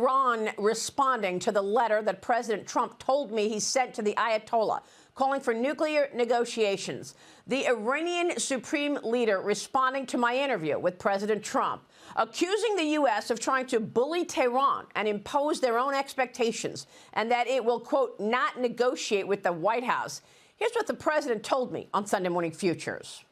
Iran responding to the letter that President Trump told me he sent to the Ayatollah, calling for nuclear negotiations. The Iranian supreme leader responding to my interview with President Trump, accusing the U.S. of trying to bully Tehran and impose their own expectations, and that it will, quote, not negotiate with the White House. Here's what the president told me on Sunday Morning Futures.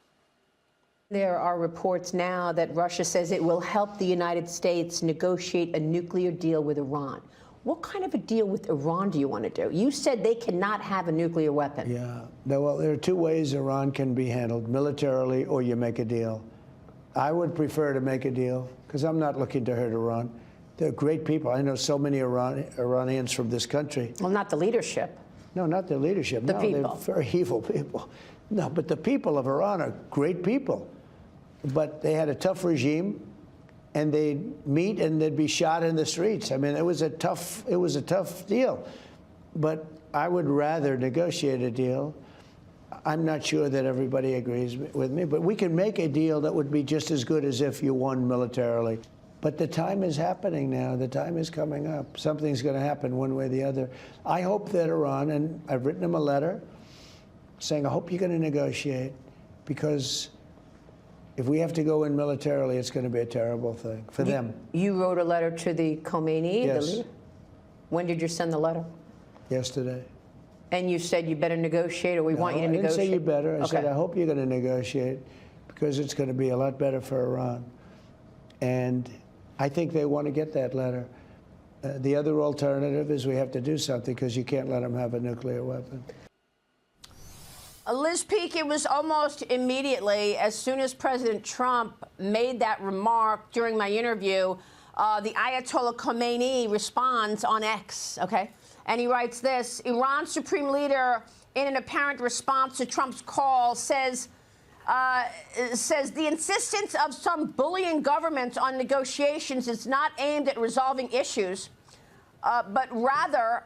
There are reports now that Russia says it will help the United States negotiate a nuclear deal with Iran. What kind of a deal with Iran do you want to do? You said they cannot have a nuclear weapon. Yeah. Well, there are two ways Iran can be handled, militarily or you make a deal. I would prefer to make a deal because I'm not looking to hurt Iran. They're great people. I know so many Iranians from this country. Well, not the leadership. No, not the leadership. The people. They're very evil people. No, but the people of Iran are great people. But they had a tough regime, and they'd meet and they'd be shot in the streets. I mean, it was a tough deal. But I would rather negotiate a deal. I'm not sure that everybody agrees with me, but we can make a deal that would be just as good as if you won militarily. But the time is happening now. The time is coming up. Something's going to happen one way or the other. I hope that Iran, and I've written them a letter saying, I hope you're going to negotiate, because if we have to go in militarily, it's going to be a terrible thing for them. You wrote a letter to the Khomeini, yes. the leader? When did you send the letter? Yesterday. And you said you better negotiate, or we want you to negotiate? I didn't say you better. I okay. said I hope you're going to negotiate, because it's going to be a lot better for Iran. And I think they want to get that letter. The other alternative is we have to do something, because you can't let them have a nuclear weapon. Liz Peek, it was almost immediately, as soon as President Trump made that remark during my interview, the Ayatollah Khomeini responds on X, okay? And he writes this: Iran's supreme leader, in an apparent response to Trump's call, says the insistence of some bullying governments on negotiations is not aimed at resolving issues, but rather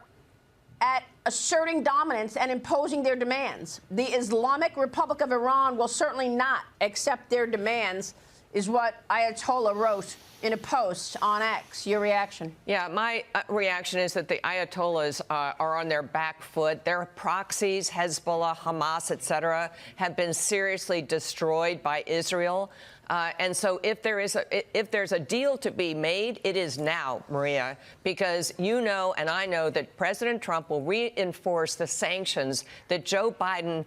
at asserting dominance and imposing their demands. The Islamic Republic of Iran will certainly not accept their demands, is what Ayatollah wrote in a post on X. Your reaction? Yeah, my reaction is that the Ayatollahs are on their back foot. Their proxies, Hezbollah, Hamas, et cetera, have been seriously destroyed by Israel. And so if there's a deal to be made, it is now, Maria, because you know and I know that President Trump will reinforce the sanctions that Joe Biden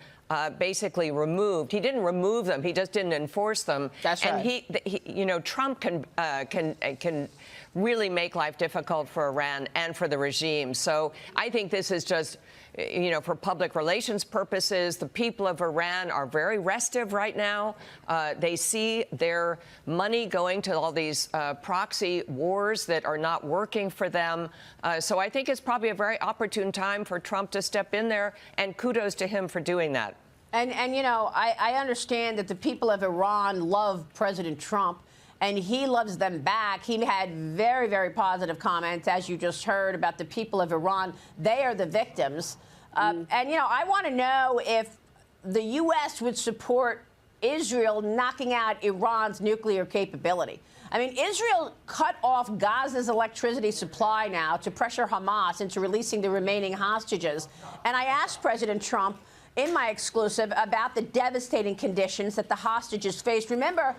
basically removed. He didn't remove them; he just didn't enforce them. That's right. And you know, Trump can really make life difficult for Iran and for the regime. So I think this is just, you know, for public relations purposes. The people of Iran are very restive right now. They see their money going to all these proxy wars that are not working for them. So I think it's probably a very opportune time for Trump to step in there, and kudos to him for doing that. And you know, I understand that the people of Iran love President Trump, and he loves them back. He had very, very positive comments, as you just heard, about the people of Iran. They are the victims. And, you know, I want to know if the U.S. would support Israel knocking out Iran's nuclear capability. I mean, Israel cut off Gaza's electricity supply now to pressure Hamas into releasing the remaining hostages. And I asked President Trump in my exclusive about the devastating conditions that the hostages face. Remember,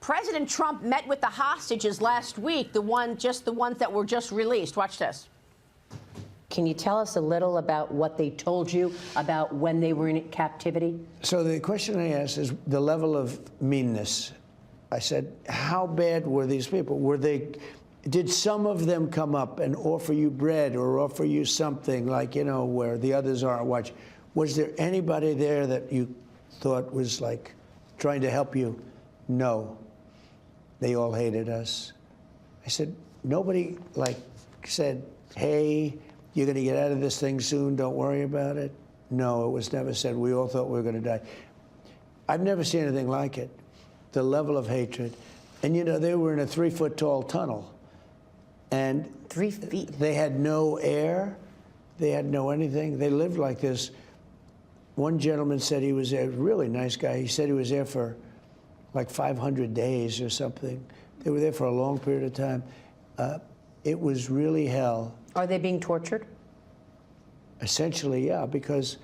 President Trump met with the hostages last week, the ones that were just released. Watch this. Can you tell us a little about what they told you about when they were in captivity? So the question I asked is the level of meanness. I said, how bad were these people? Did some of them come up and offer you bread or offer you something like, you know, where the others aren't watching? Was there anybody there that you thought was like trying to help you? No. They all hated us. I said, nobody like said, hey, you're going to get out of this thing soon, don't worry about it? No, it was never said. We all thought we were going to die. I've never seen anything like it, the level of hatred. And, you know, they were in a 3-foot-tall tunnel. And 3 feet. They had no air. They had no anything. They lived like this. One gentleman said he was there, a really nice guy. He said he was there for like 500 days or something. They were there for a long period of time. It was really hell. Are they being tortured? Essentially, yeah, because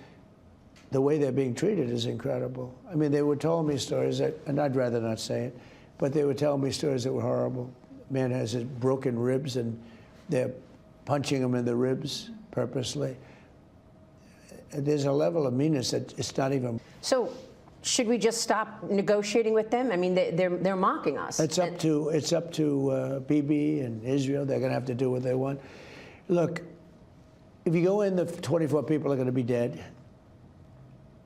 the way they're being treated is incredible. I mean, they were telling me stories that, and I'd rather not say it, but they were telling me stories that were horrible. Man has his broken ribs, and they're punching him in the ribs purposely. There's a level of meanness that it's not even. So, should we just stop negotiating with them? I mean, they're mocking us. It's up to Bibi and Israel. They're going to have to do what they want. Look, if you go in, the 24 people are going to be dead.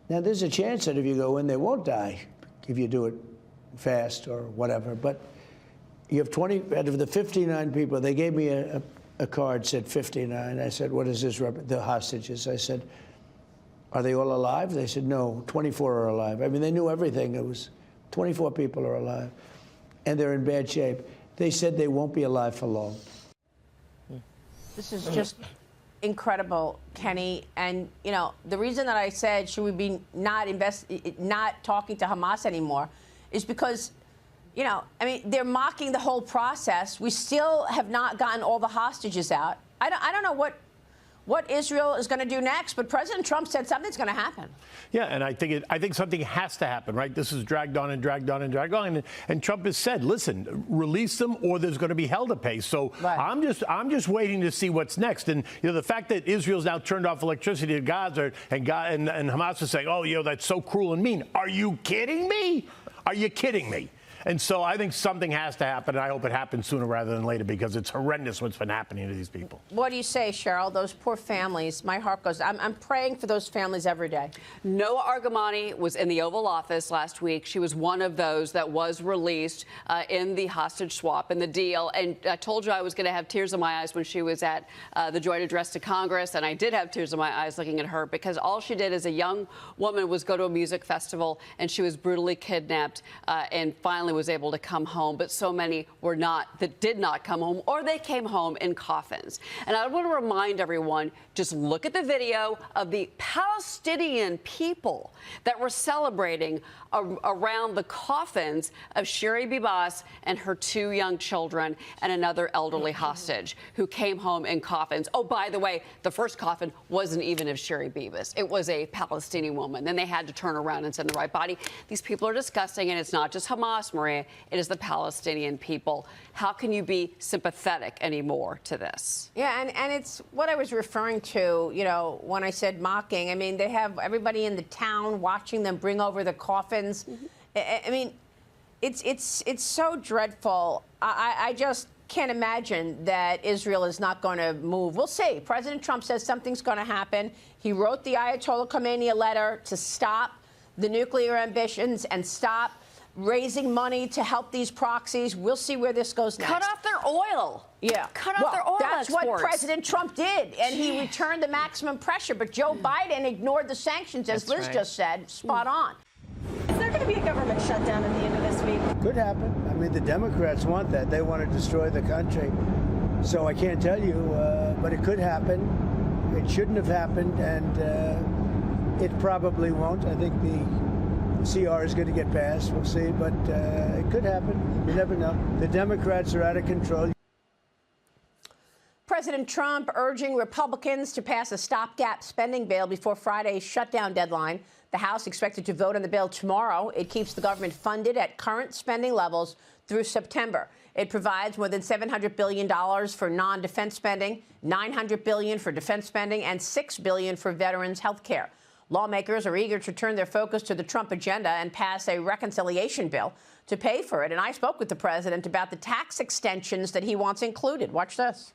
Now, there's a chance that if you go in, they won't die if you do it fast or whatever. But you have 20 out of the 59 people. They gave me a card, said 59. I said, what is this? The hostages. I said, are they all alive? They said, no, 24 are alive. I mean, they knew everything. It was 24 people are alive, and they're in bad shape. They said they won't be alive for long. This is just incredible, Kenny. And, you know, the reason that I said, should we be not talking to Hamas anymore, is because, you know, I mean, they're mocking the whole process. We still have not gotten all the hostages out. I don't know what Israel is going to do next, but President Trump said something's going to happen. Yeah, and I think something has to happen, right? This is dragged on and dragged on and dragged on, and Trump has said, "Listen, release them, or there's going to be hell to pay." So right. I'm just waiting to see what's next. And you know, the fact that Israel's now turned off electricity to Gaza, and Hamas is saying, "Oh, you know, that's so cruel and mean." Are you kidding me? Are you kidding me? And so I think something has to happen, and I hope it happens sooner rather than later, because it's horrendous what's been happening to these people. What do you say, Cheryl? Those poor families, my heart goes, I'm praying for those families every day. Noah Argamani was in the Oval Office last week. She was one of those that was released in the hostage swap, in the deal. And I told you I was going to have tears in my eyes when she was at the joint address to Congress, and I did have tears in my eyes looking at her, because all she did as a young woman was go to a music festival, and she was brutally kidnapped and finally was able to come home. But so many were not, that did not come home, or they came home in coffins. And I want to remind everyone, just look at the video of the Palestinian people that were celebrating around the coffins of Sherry Bibas and her 2 young children and another elderly hostage who came home in coffins. Oh, by the way, the first coffin wasn't even of Sherry Bibas. It was a Palestinian woman. Then they had to turn around and send the right body. These people are disgusting, and it's not just Hamas, Maria. It is the Palestinian people. How can you be sympathetic anymore to this? Yeah, and it's what I was referring to, you know, when I said mocking. I mean, they have everybody in the town watching them bring over the coffins. I mean, it's so dreadful. I just can't imagine that Israel is not going to move. We'll see. President Trump says something's going to happen. He wrote the Ayatollah Khomeini a letter to stop the nuclear ambitions and stop raising money to help these proxies. We'll see where this goes next. Cut off their oil. Yeah. Cut off their oil That's exports. what President Trump did, and he returned the maximum pressure. But Joe Biden ignored the sanctions, as Liz just said. Spot on. Is there going to be a government shutdown at the end of this week? Could happen. I mean, the Democrats want that. They want to destroy the country. So I can't tell you, but it could happen. It shouldn't have happened, and it probably won't. I think the CR is going to get passed. We'll see, but it could happen. You never know. The Democrats are out of control. President Trump urging Republicans to pass a stopgap spending bill before Friday's shutdown deadline. The House expected to vote on the bill tomorrow. It keeps the government funded at current spending levels through September. It provides more than $700 billion for non-defense spending, $900 billion for defense spending, and $6 billion for veterans' health care. Lawmakers are eager to turn their focus to the Trump agenda and pass a reconciliation bill to pay for it. And I spoke with the president about the tax extensions that he wants included. Watch this.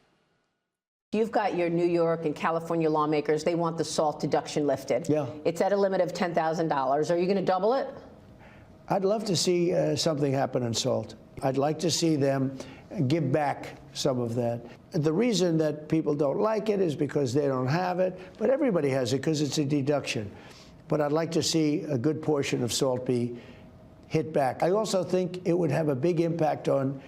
You've got your New York and California lawmakers. They want the SALT deduction lifted. Yeah. It's at a limit of $10,000. Are you going to double it? I'd love to see something happen on SALT. I'd like to see them give back some of that. The reason that people don't like it is because they don't have it, but everybody has it because it's a deduction. But I'd like to see a good portion of SALT be hit back. I also think it would have a big impact on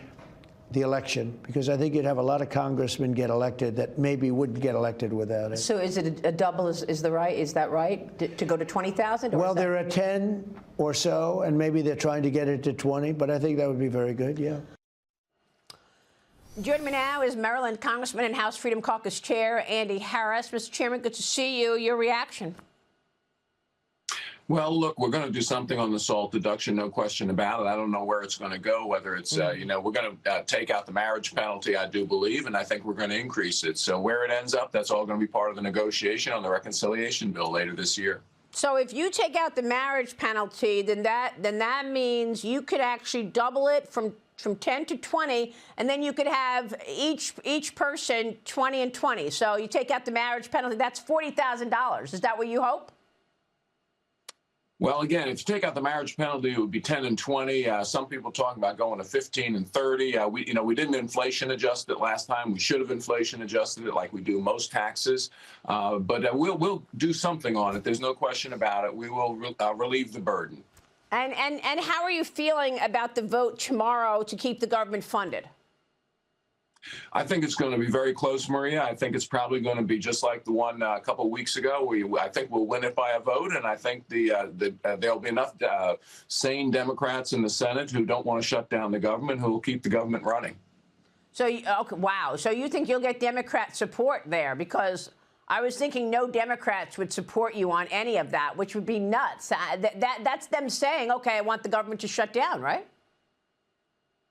the election, because I think you'd have a lot of congressmen get elected that maybe wouldn't get elected without it. So is it a double? Is that right? To go to 20,000? Well, there are 10 or so, and maybe they're trying to get it to 20, but I think that would be very good, yeah. Joining me now is Maryland Congressman and House Freedom Caucus Chair Andy Harris. Mr. Chairman, good to see you. Your reaction? Well, look, we're going to do something on the SALT deduction, no question about it. I don't know where it's going to go, whether it's, we're going to take out the marriage penalty, I do believe, and I think we're going to increase it. So where it ends up, that's all going to be part of the negotiation on the reconciliation bill later this year. So if you take out the marriage penalty, then that means you could actually double it from 10 to 20, and then you could have each person 20 and 20. So you take out the marriage penalty, that's $40,000. Is that what you hope? Well, again, if you take out the marriage penalty, it would be 10 and 20. Some people talk about going to 15 and 30. We didn't inflation adjust it last time. We should have inflation adjusted it like we do most taxes. But we'll do something on it. There's no question about it. We will relieve the burden. And how are you feeling about the vote tomorrow to keep the government funded? I think it's going to be very close, Maria. I think it's probably going to be just like the one a couple of weeks ago. I think we'll win it by a vote, and I think there'll be enough sane Democrats in the Senate who don't want to shut down the government, who will keep the government running. So, okay, wow. So you think you'll get Democrat support there? Because I was thinking no Democrats would support you on any of that, which would be nuts. That's them saying, okay, I want the government to shut down, right?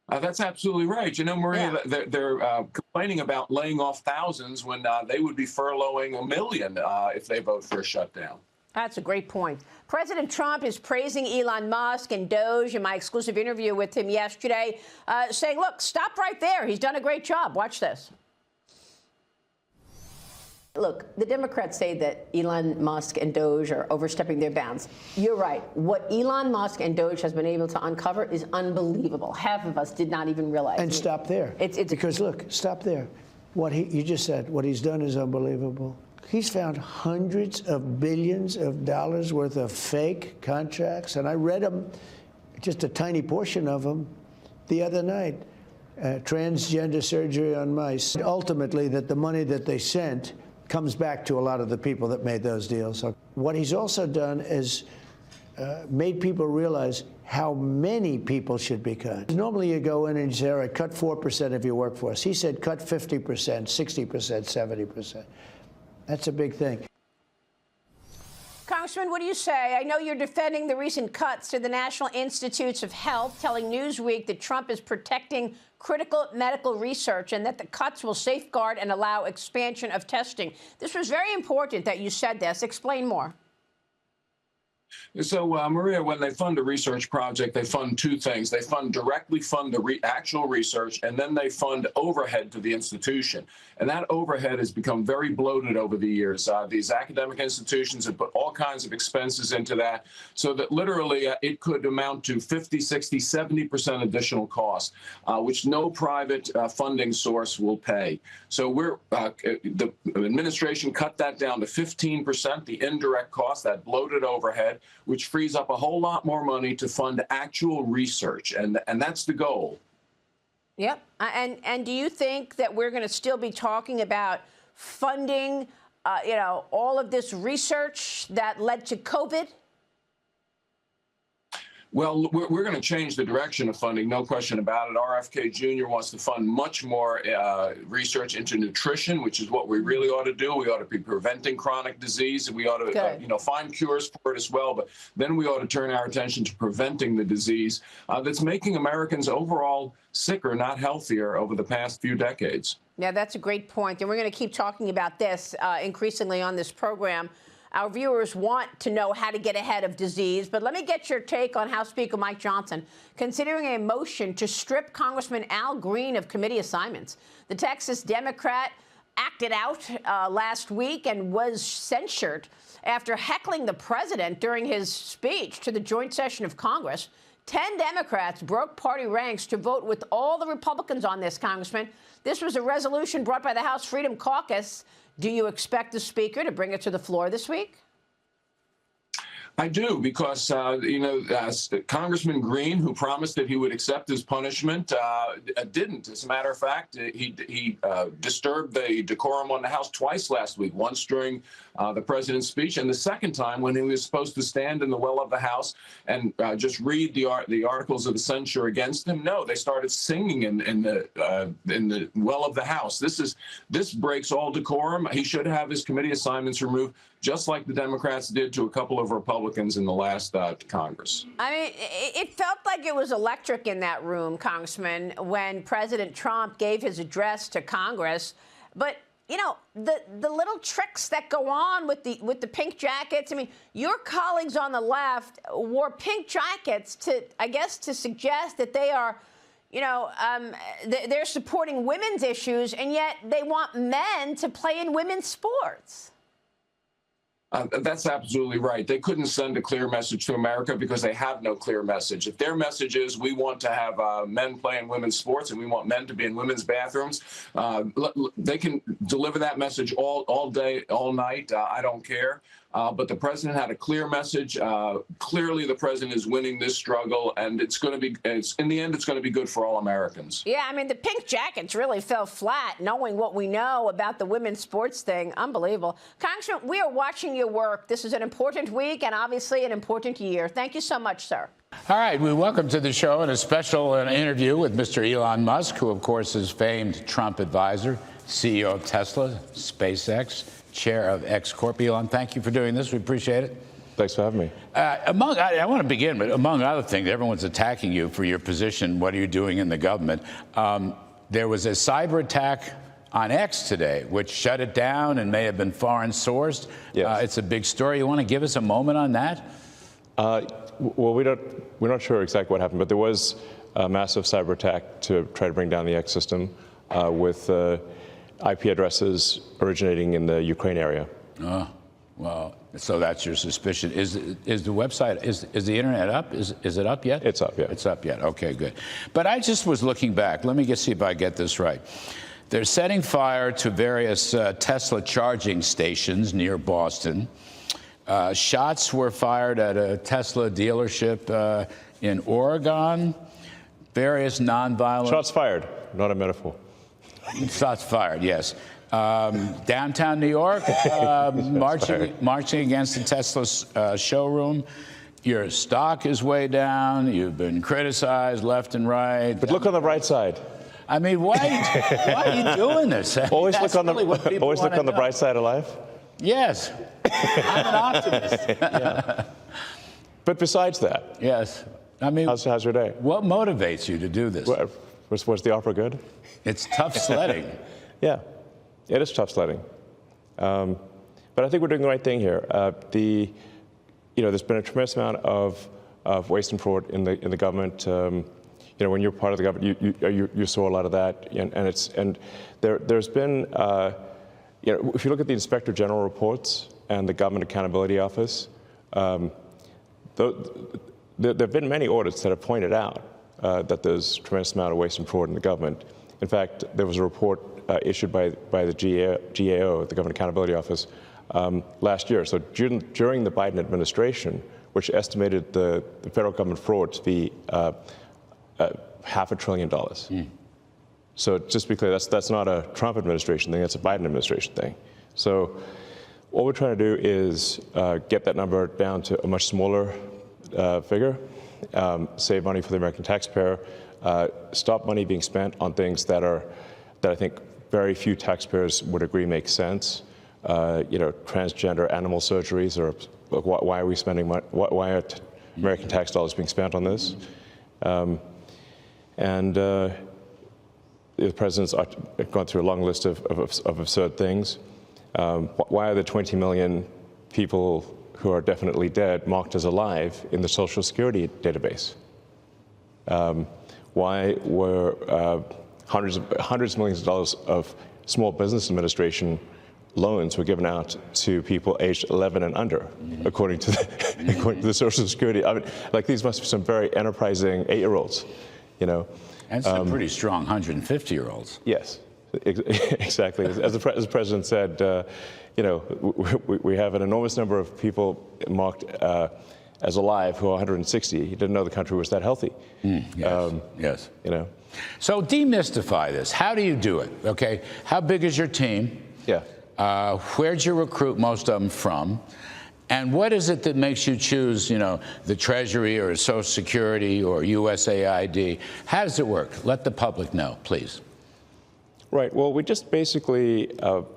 That's absolutely right. You know, Maria, they're complaining about laying off thousands when they would be furloughing 1 million if they vote for a shutdown. That's a great point. President Trump is praising Elon Musk and DOGE in my exclusive interview with him yesterday, saying, look, stop right there. He's done a great job. Watch this. Look, the Democrats say that Elon Musk and DOGE are overstepping their bounds. You're right. What Elon Musk and DOGE has been able to uncover is unbelievable. Half of us did not even realize. And stop there. Because, look, stop there. You just said, what he's done is unbelievable. He's found hundreds of billions of dollars worth of fake contracts, and I read them, just a tiny portion of them, the other night. Transgender surgery on mice. Ultimately, that the money that they sent comes back to a lot of the people that made those deals. What he's also done is made people realize how many people should be cut. Normally you go in and you say, all right, cut 4% of your workforce. He said cut 50%, 60%, 70%. That's a big thing. Congressman, what do you say? I know you're defending the recent cuts to the National Institutes of Health, telling Newsweek that Trump is protecting critical medical research and that the cuts will safeguard and allow expansion of testing. This was very important that you said this. Explain more. So, Maria, when they fund a research project, they fund two things. They directly fund the actual research, and then they fund overhead to the institution. And that overhead has become very bloated over the years. These academic institutions have put all kinds of expenses into that, so that literally it could amount to 50, 60, 70% additional cost, which no private funding source will pay. So the administration cut that down to 15%, the indirect cost, that bloated overhead, which frees up a whole lot more money to fund actual research. And that's the goal. Yep. And do you think that we're going to still be talking about funding, all of this research that led to COVID? Well, we're going to change the direction of funding, no question about it. RFK Jr. wants to fund much more research into nutrition, which is what we really ought to do. We ought to be preventing chronic disease. We ought to, find cures for it as well. But then we ought to turn our attention to preventing the disease that's making Americans overall sicker, not healthier, over the past few decades. Yeah, that's a great point. And we're going to keep talking about this increasingly on this program. Our viewers want to know how to get ahead of disease, but let me get your take on House Speaker Mike Johnson considering a motion to strip Congressman Al Green of committee assignments. The Texas Democrat acted out last week and was censured after heckling the president during his speech to the joint session of Congress. 10 Democrats broke party ranks to vote with all the Republicans on this, Congressman. This was a resolution brought by the House Freedom Caucus. Do you expect the Speaker to bring it to the floor this week? I do, because, Congressman Green, who promised that he would accept his punishment, didn't. As a matter of fact, he disturbed the decorum on the House twice last week, once during the president's speech, and the second time when he was supposed to stand in the well of the House and just read the articles of censure against him. No, they started singing in the well of the House. This breaks all decorum. He should have his committee assignments removed, just like the Democrats did to a couple of Republicans in the last Congress. I mean, it felt like it was electric in that room, Congressman, when President Trump gave his address to Congress. But, you know, the little tricks that go on with the pink jackets. I mean, your colleagues on the left wore pink jackets to suggest that they are, they're supporting women's issues, and yet they want men to play in women's sports. That's absolutely right. They couldn't send a clear message to America because they have no clear message. If their message is we want to have men play in women's sports and we want men to be in women's bathrooms, they can deliver that message all day, all night. I don't care. But the president had a clear message. Clearly, the president is winning this struggle, and in the end, it's going to be good for all Americans. Yeah, I mean, the pink jackets really fell flat, knowing what we know about the women's sports thing. Unbelievable. Congressman, we are watching your work. This is an important week and obviously an important year. Thank you so much, sir. All right, we welcome to the show and a special interview with Mr. Elon Musk, who, of course, is famed Trump advisor, CEO of Tesla, SpaceX, chair of X Corp. Elon, thank you for doing this. We appreciate it. Thanks for having me. I want to begin, but among other things, everyone's attacking you for your position. What are you doing in the government? There was a cyber attack on X today, which shut it down and may have been foreign sourced. Yes. It's a big story. You want to give us a moment on that? Well, we're not sure exactly what happened, but there was a massive cyber attack to try to bring down the X system with IP addresses originating in the Ukraine area. Oh, well, so that's your suspicion. Is the website, is the internet up? Is it up yet? It's up, yeah. It's up yet. Okay, good. But I just was looking back. Let me see if I get this right. They're setting fire to various Tesla charging stations near Boston. Shots were fired at a Tesla dealership in Oregon. Various nonviolent... Shots fired, not a metaphor. Shots fired, yes. Downtown New York, marching against the Tesla showroom. Your stock is way down. You've been criticized left and right. But look on the bright side. I mean, why are you doing this? Always look on the bright side of life. Yes, I'm an optimist. Yeah. But besides that, yes. I mean, how's your day? What motivates you to do this? Was the opera good? It's tough sledding. Yeah, it is tough sledding. But I think we're doing the right thing here. There's been a tremendous amount of waste and fraud in the government. When you're part of the government, you saw a lot of that, and there's been. If you look at the Inspector General reports and the Government Accountability Office, there have been many audits that have pointed out that there's a tremendous amount of waste and fraud in the government. In fact, there was a report issued by the GAO, the Government Accountability Office, last year. So during the Biden administration, which estimated the federal government fraud to be $500 billion. Mm. So just to be clear, that's not a Trump administration thing, that's a Biden administration thing. So what we're trying to do is get that number down to a much smaller figure, save money for the American taxpayer, stop money being spent on things that I think very few taxpayers would agree make sense. Transgender animal surgeries, or why are we spending money? Why are American tax dollars being spent on this? The president's gone through a long list of absurd things. Why are the 20 million people who are definitely dead marked as alive in the Social Security database? Why were hundreds of millions of dollars of Small Business Administration loans were given out to people aged 11 and under, according to the Social Security? I mean, these must be some very enterprising 8-year-olds, And some pretty strong 150-year-olds. Yes. Exactly. As the president said, you know, we have an enormous number of people marked as alive who are 160. He didn't know the country was that healthy. Yes. Yes. You know. So demystify this. How do you do it? Okay. How big is your team? Yeah. Where'd you recruit most of them from? And what is it that makes you choose, you know, the Treasury or Social Security or USAID? How does it work? Let the public know, please. Right. Well, we just basically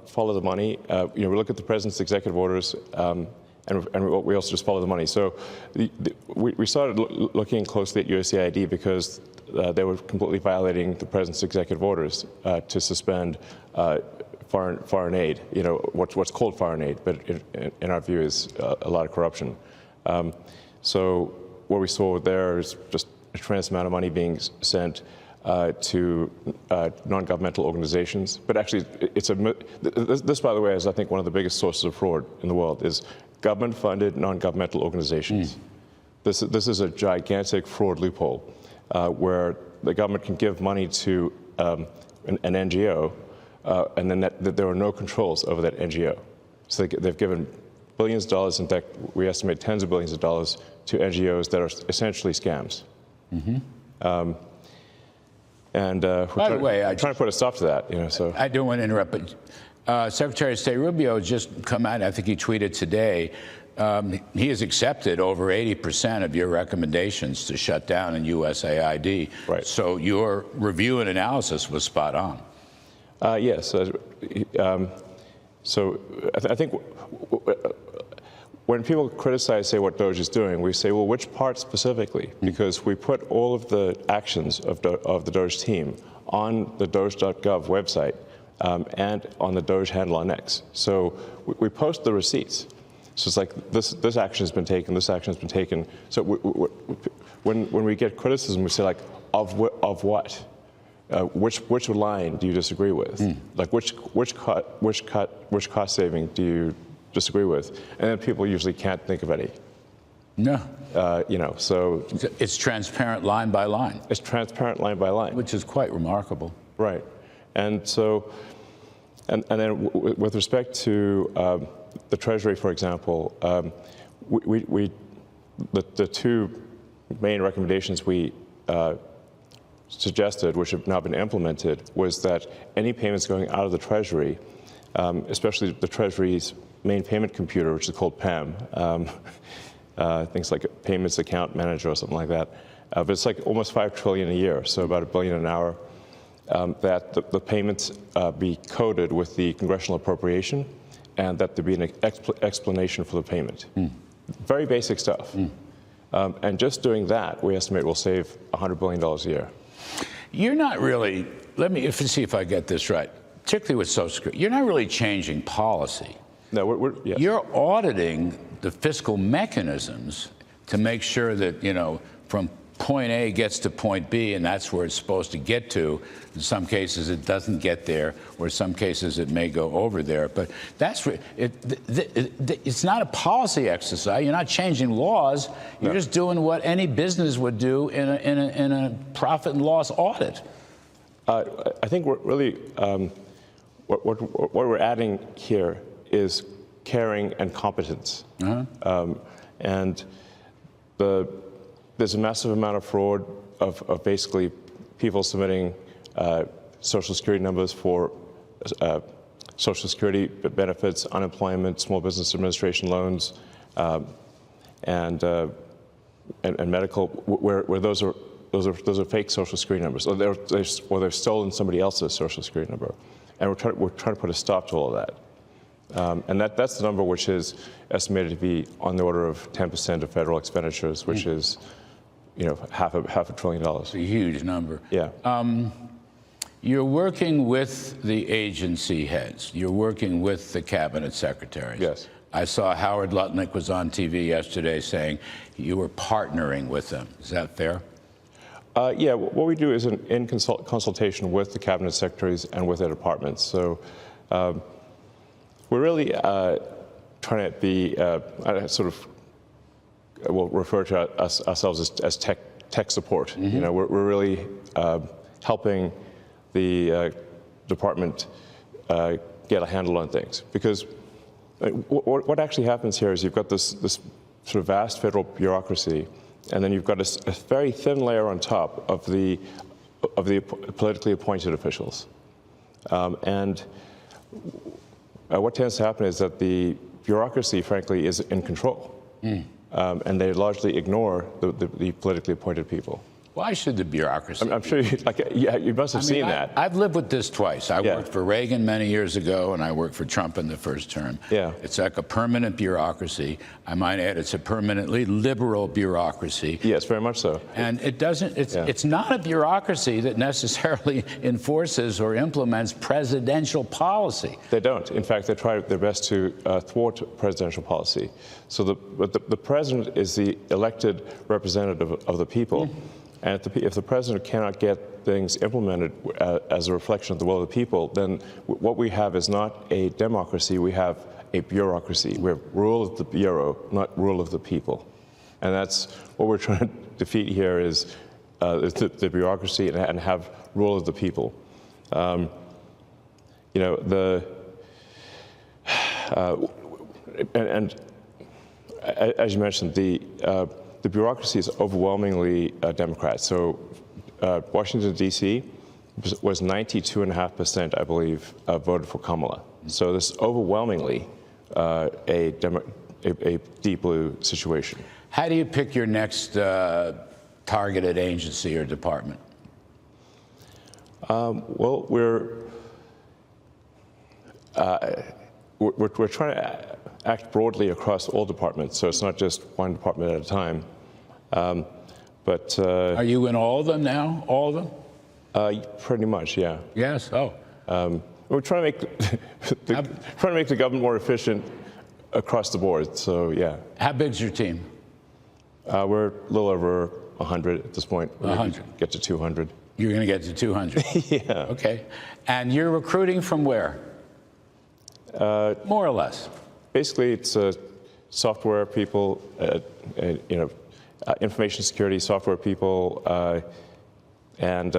follow the money. You know, we look at the president's executive orders, and we also just follow the money. So we started looking closely at USAID because they were completely violating the president's executive orders to suspend foreign aid. You know, what's called foreign aid, but in our view is a lot of corruption. So what we saw there is just a tremendous amount of money being sent to non-governmental organizations. But actually, this, by the way, is I think one of the biggest sources of fraud in the world is government-funded non-governmental organizations. This is a gigantic fraud loophole where the government can give money to an NGO, and then there are no controls over that NGO. So they've given billions of dollars. In fact, we estimate tens of billions of dollars to NGOs that are essentially scams. And by the way, I'm trying to put a stop to that. You know, so I don't want to interrupt, but Secretary of State Rubio just come out. I think he tweeted today. He has accepted over 80% of your recommendations to shut down in USAID. Right. So your review and analysis was spot on. Yes. So I think when people criticize, say, what DOGE is doing, we say, well, which part specifically? Because we put all of the actions of the DOGE team on the doge.gov website and on the DOGE handle on X. So we post the receipts. So it's like this action has been taken, this action has been taken. So when we get criticism, we say, like, of what? Which line do you disagree with? Like which cost saving do you disagree with? And then people usually can't think of any. No. You know, so it's transparent line by line. It's transparent line by line, which is quite remarkable. Right. And so, and then with respect to the Treasury, for example, the two main recommendations we suggested, which have now been implemented, was that any payments going out of the Treasury, especially the Treasury's main payment computer, which is called PAM, things like a payments account manager or something like that, but it's like almost $5 trillion a year, so about $1 billion an hour, that the payments be coded with the congressional appropriation, and that there be an explanation for the payment. Very basic stuff. And just doing that, we estimate will save $100 billion a year. You're not really, let me see if I get this right, particularly with Social Security, you're not really changing policy. No, yes. You're auditing the fiscal mechanisms to make sure that, you know, from point A gets to point B, and that's where it's supposed to get to. In some cases, it doesn't get there, or in some cases, it may go over there. But that's it's not a policy exercise. You're not changing laws. You're just doing what any business would do in a profit and loss audit. I think we're really what we're adding here is caring and competence, and there's a massive amount of fraud of basically people submitting Social Security numbers for Social Security benefits, unemployment, Small Business Administration loans, and medical, where those are fake Social Security numbers, or they're stolen somebody else's Social Security number, and we're trying to put a stop to all of that. And that's the number which is estimated to be on the order of 10% of federal expenditures, which is, you know, half $1 trillion. It's a huge number. Yeah. You're working with the agency heads. You're working with the cabinet secretaries. Yes. I saw Howard Lutnick was on TV yesterday saying you were partnering with them. Is that fair? Yeah. What we do is in consultation with the cabinet secretaries and with their departments. So we're really trying to be sort of, we'll refer to ourselves as tech support. You know, we're really helping the department get a handle on things. Because what actually happens here is you've got this sort of vast federal bureaucracy, and then you've got a very thin layer on top of the politically appointed officials. What tends to happen is that the bureaucracy, frankly, is in control. And they largely ignore the politically appointed people. Why should the bureaucracy? I'm sure you must have seen that. I've lived with this twice. I worked for Reagan many years ago, and I worked for Trump in the first term. Yeah. It's like a permanent bureaucracy. I might add, it's a permanently liberal bureaucracy. Yes, very much so. And it's not a bureaucracy that necessarily enforces or implements presidential policy. They don't. In fact, they try their best to thwart presidential policy. So the president is the elected representative of the people. And if the president cannot get things implemented as a reflection of the will of the people, then what we have is not a democracy, we have a bureaucracy. We have rule of the bureau, not rule of the people. And that's what we're trying to defeat here is the bureaucracy and have rule of the people. You know, and as you mentioned, the bureaucracy is overwhelmingly Democrat. So Washington, D.C. was 92.5%, I believe, voted for Kamala. So this is overwhelmingly a deep blue situation. How do you pick your next targeted agency or department? Well, we're trying to act broadly across all departments, so it's not just one department at a time. Are you in all of them now? All of them? Pretty much, yeah. Yes. Oh. We're trying to make the government more efficient across the board. So yeah. How big's your team? We're a little over 100 at this point. 100. Get to 200. You're going to get to 200. Yeah. Okay. And you're recruiting from where? More or less. Basically, it's software people, information security software people, and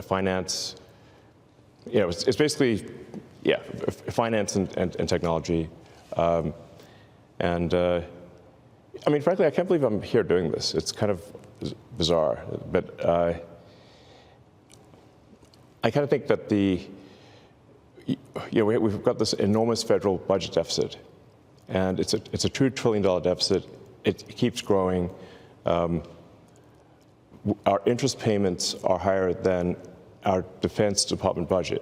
finance. You know, it's basically, yeah, finance and technology. I mean, frankly, I can't believe I'm here doing this. It's kind of bizarre, but I kind of think that we've got this enormous federal budget deficit, and it's a $2 trillion deficit. It keeps growing. Our interest payments are higher than our Defense Department budget.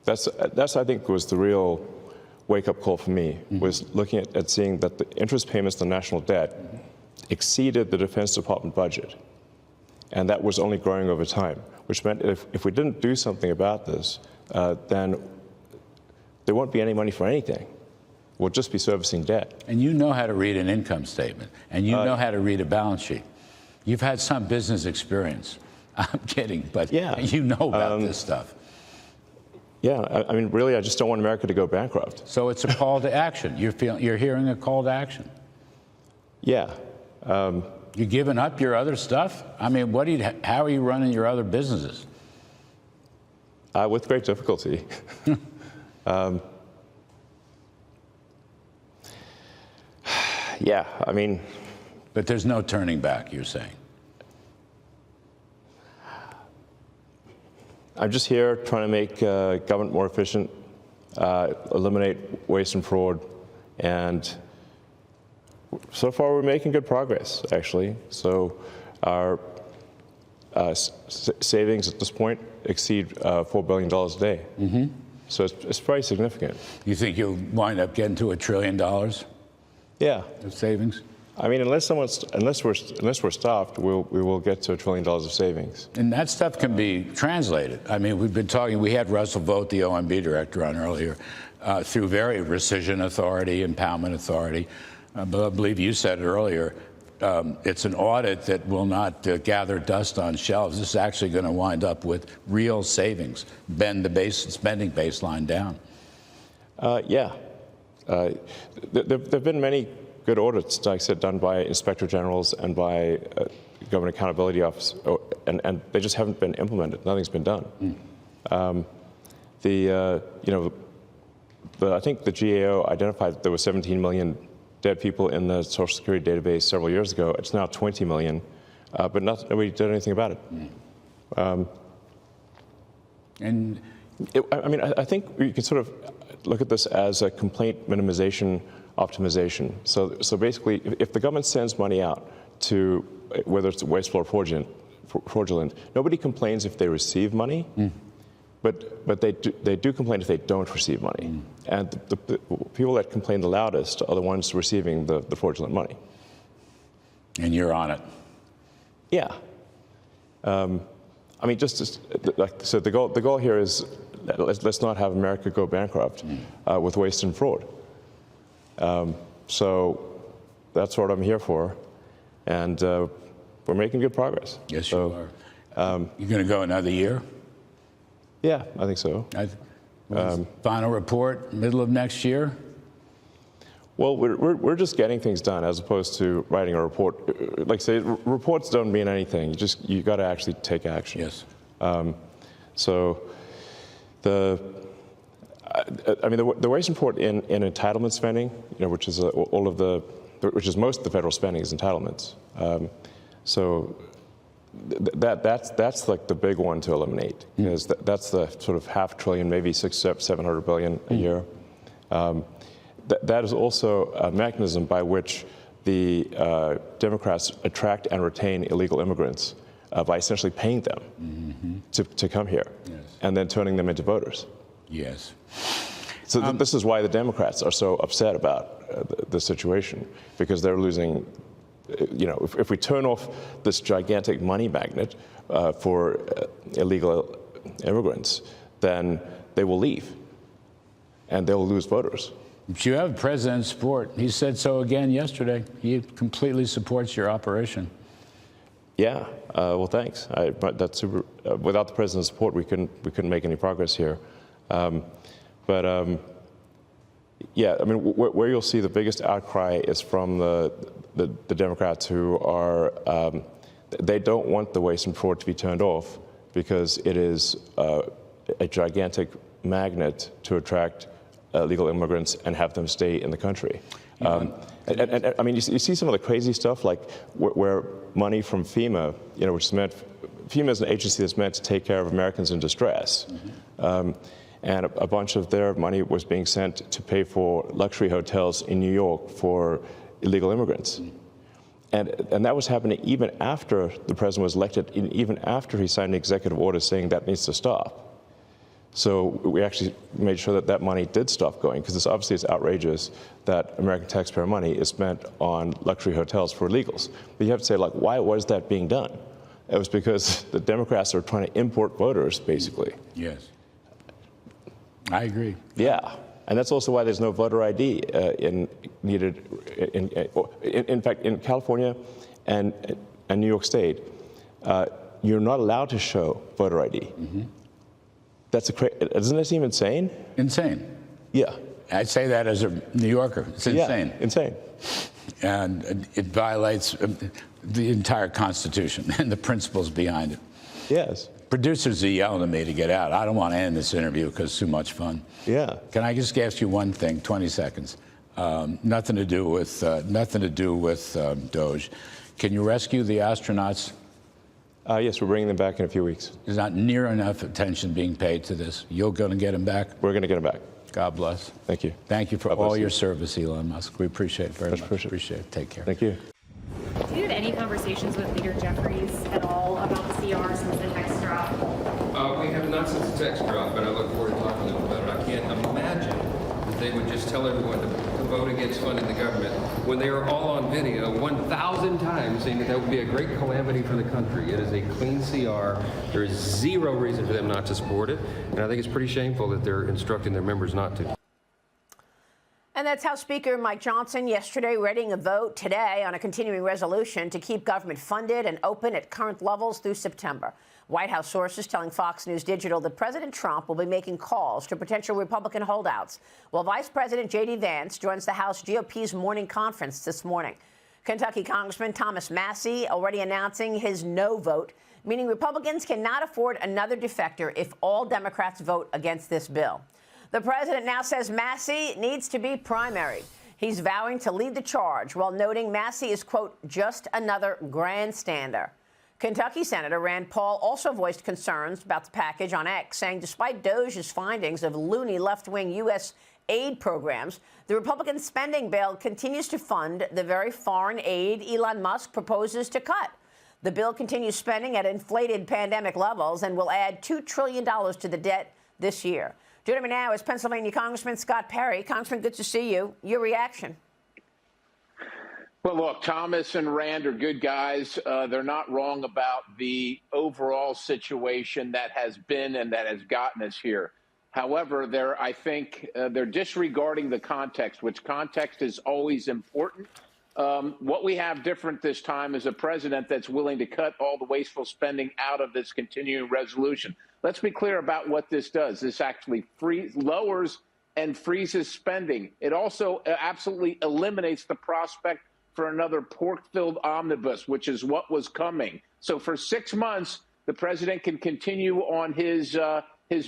That's I think was the real wake-up call for me, was looking at seeing that the interest payments on national debt exceeded the Defense Department budget, and that was only growing over time, which meant if we didn't do something about this, then there won't be any money for anything. We'll just be servicing debt. And you know how to read an income statement, and you know how to read a balance sheet. You've had some business experience. I'm kidding, but yeah. You know about this stuff. Yeah, I mean, really, I just don't want America to go bankrupt. So it's a call to action. You're hearing a call to action. Yeah. You giving up your other stuff? I mean, how are you running your other businesses? With great difficulty. Yeah, I mean. But there's no turning back, you're saying? I'm just here trying to make government more efficient, eliminate waste and fraud, and so far we're making good progress, actually. So our savings at this point exceed $4 billion a day. Mm-hmm. So it's very significant. You think you'll wind up getting to $1 trillion? Yeah. Of savings? I mean, unless we're stopped, we will get to $1 trillion of savings. And that stuff can be translated. I mean, we've been talking. We had Russell Vogt, the OMB director, on earlier, through very rescission authority, impoundment authority. But I believe you said it earlier. It's an audit that will not gather dust on shelves. This is actually going to wind up with real savings, bend the spending baseline down. Yeah. There have been many good audits, like I said, done by inspector generals and by Government Accountability Office, and they just haven't been implemented. Nothing's been done. I think the GAO identified that there were 17 million dead people in the Social Security database several years ago. It's now 20 million, but nobody did anything about it. I think you can sort of look at this as a complaint minimization optimization. So basically, if the government sends money out to, whether it's wasteful or fraudulent, nobody complains if they receive money. But they do complain if they don't receive money. And the people that complain the loudest are the ones receiving the fraudulent money. And you're on it. Yeah. So the goal here is let's not have America go bankrupt with waste and fraud. So that's what I'm here for. And we're making good progress. Yes, you are. You're going to go another year? Yeah, I think so. Final report, middle of next year? Well, we're just getting things done as opposed to writing a report. Like I say, reports don't mean anything. You got to actually take action. Yes. So the waste report in entitlement spending, which is which is most of the federal spending is entitlements. So that's like the big one to eliminate, because that's the sort of $500 billion, maybe $700 billion a year. That is also a mechanism by which the Democrats attract and retain illegal immigrants by essentially paying them to come here, and then turning them into voters. Yes. So this is why the Democrats are so upset about the situation, because they're losing. If we turn off this gigantic money magnet for illegal immigrants, then they will leave, and they'll lose voters. But you have President's support. He said so again yesterday. He completely supports your operation. Yeah. Well, thanks. But that's super. Without the President's support, we couldn't make any progress here. Yeah, I mean, where you'll see the biggest outcry is from the Democrats who are, they don't want the waste and fraud to be turned off because it is a gigantic magnet to attract illegal immigrants and have them stay in the country. And I mean, you see some of the crazy stuff, like where money from FEMA, which is meant, FEMA is an agency that's meant to take care of Americans in distress. And a bunch of their money was being sent to pay for luxury hotels in New York for illegal immigrants. And that was happening even after the president was elected, even after he signed an executive order saying that needs to stop. So we actually made sure that money did stop going, because obviously it's outrageous that American taxpayer money is spent on luxury hotels for illegals. But you have to say, like, why was that being done? It was because the Democrats are trying to import voters, basically. Yes. I agree. Yeah, and that's also why there's no voter ID needed. In fact, in California and New York State, you're not allowed to show voter ID. Doesn't that seem insane? Insane. Yeah. I say that as a New Yorker. It's insane. Yeah, insane. And it violates the entire Constitution and the principles behind it. Yes. Producers are yelling at me to get out. I don't want to end this interview because it's too much fun. Yeah. Can I just ask you one thing, 20 seconds? Nothing to do with DOGE. Can you rescue the astronauts? Yes, we're bringing them back in a few weeks. There's not near enough attention being paid to this. You're going to get them back? We're going to get them back. God bless. Thank you. Thank you for all your service, Elon Musk. We appreciate it very much. Appreciate it. Take care. Thank you. Do you have any conversations with Leader Jeffries at all about the CR since the text drop? We have not since the text drop, but I look forward to talking to them about it. I can't imagine that they would just tell everyone to vote against funding the government when they are all on video 1,000 times saying that would be a great calamity for the country. It is a clean CR. There is zero reason for them not to support it, and I think it's pretty shameful that they're instructing their members not to. And that's House Speaker Mike Johnson yesterday readying a vote today on a continuing resolution to keep government funded and open at current levels through September. White House sources telling Fox News Digital that President Trump will be making calls to potential Republican holdouts, while Vice President J.D. Vance joins the House GOP's morning conference this morning. Kentucky Congressman Thomas Massey already announcing his no vote meaning Republicans cannot afford another defector if all Democrats vote against this bill. The president now says Massey needs to be primaried. He's vowing to lead the charge while noting Massey is, quote, just another grandstander. Kentucky Senator Rand Paul also voiced concerns about the package on X, saying despite DOGE's findings of loony left-wing U.S. aid programs, the Republican spending bill continues to fund the very foreign aid Elon Musk proposes to cut. The bill continues spending at inflated pandemic levels and will add $2 trillion to the debt this year. Joining me now is Pennsylvania Congressman Scott Perry. Congressman, good to see you. Your reaction? Well, look, Thomas and Rand are good guys. They're not wrong about the overall situation that has been and that has gotten us here. However, I think they're disregarding the context, which context is always important. What we have different this time is a president that's willing to cut all the wasteful spending out of this continuing resolution. Let's be clear about what this does. This actually lowers and freezes spending. It also absolutely eliminates the prospect for another pork-filled omnibus, which is what was coming. So for 6 months, the president can continue on his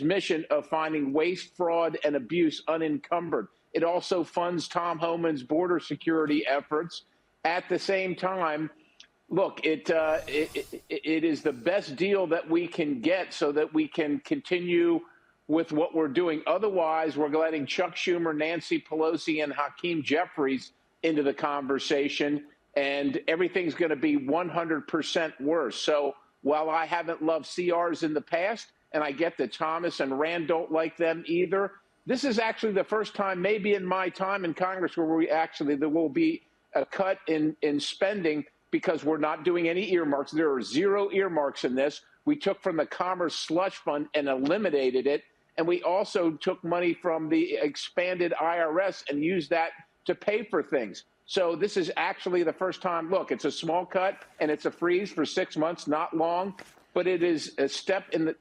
mission of finding waste, fraud, and abuse unencumbered. It also funds Tom Homan's border security efforts. At the same time, look, it is the best deal that we can get so that we can continue with what we're doing. Otherwise, we're letting Chuck Schumer, Nancy Pelosi, and Hakeem Jeffries into the conversation, and everything's going to be 100% worse. So while I haven't loved CRs in the past, and I get that Thomas and Rand don't like them either, this is actually the first time, maybe in my time in Congress, where there will be a cut in spending because we're not doing any earmarks. There are 0 earmarks in this. We took from the Commerce Slush Fund and eliminated it. And we also took money from the expanded IRS and used that to pay for things. So this is actually the first time. Look, it's a small cut and it's a freeze for 6 months, not long, but it is a step in the,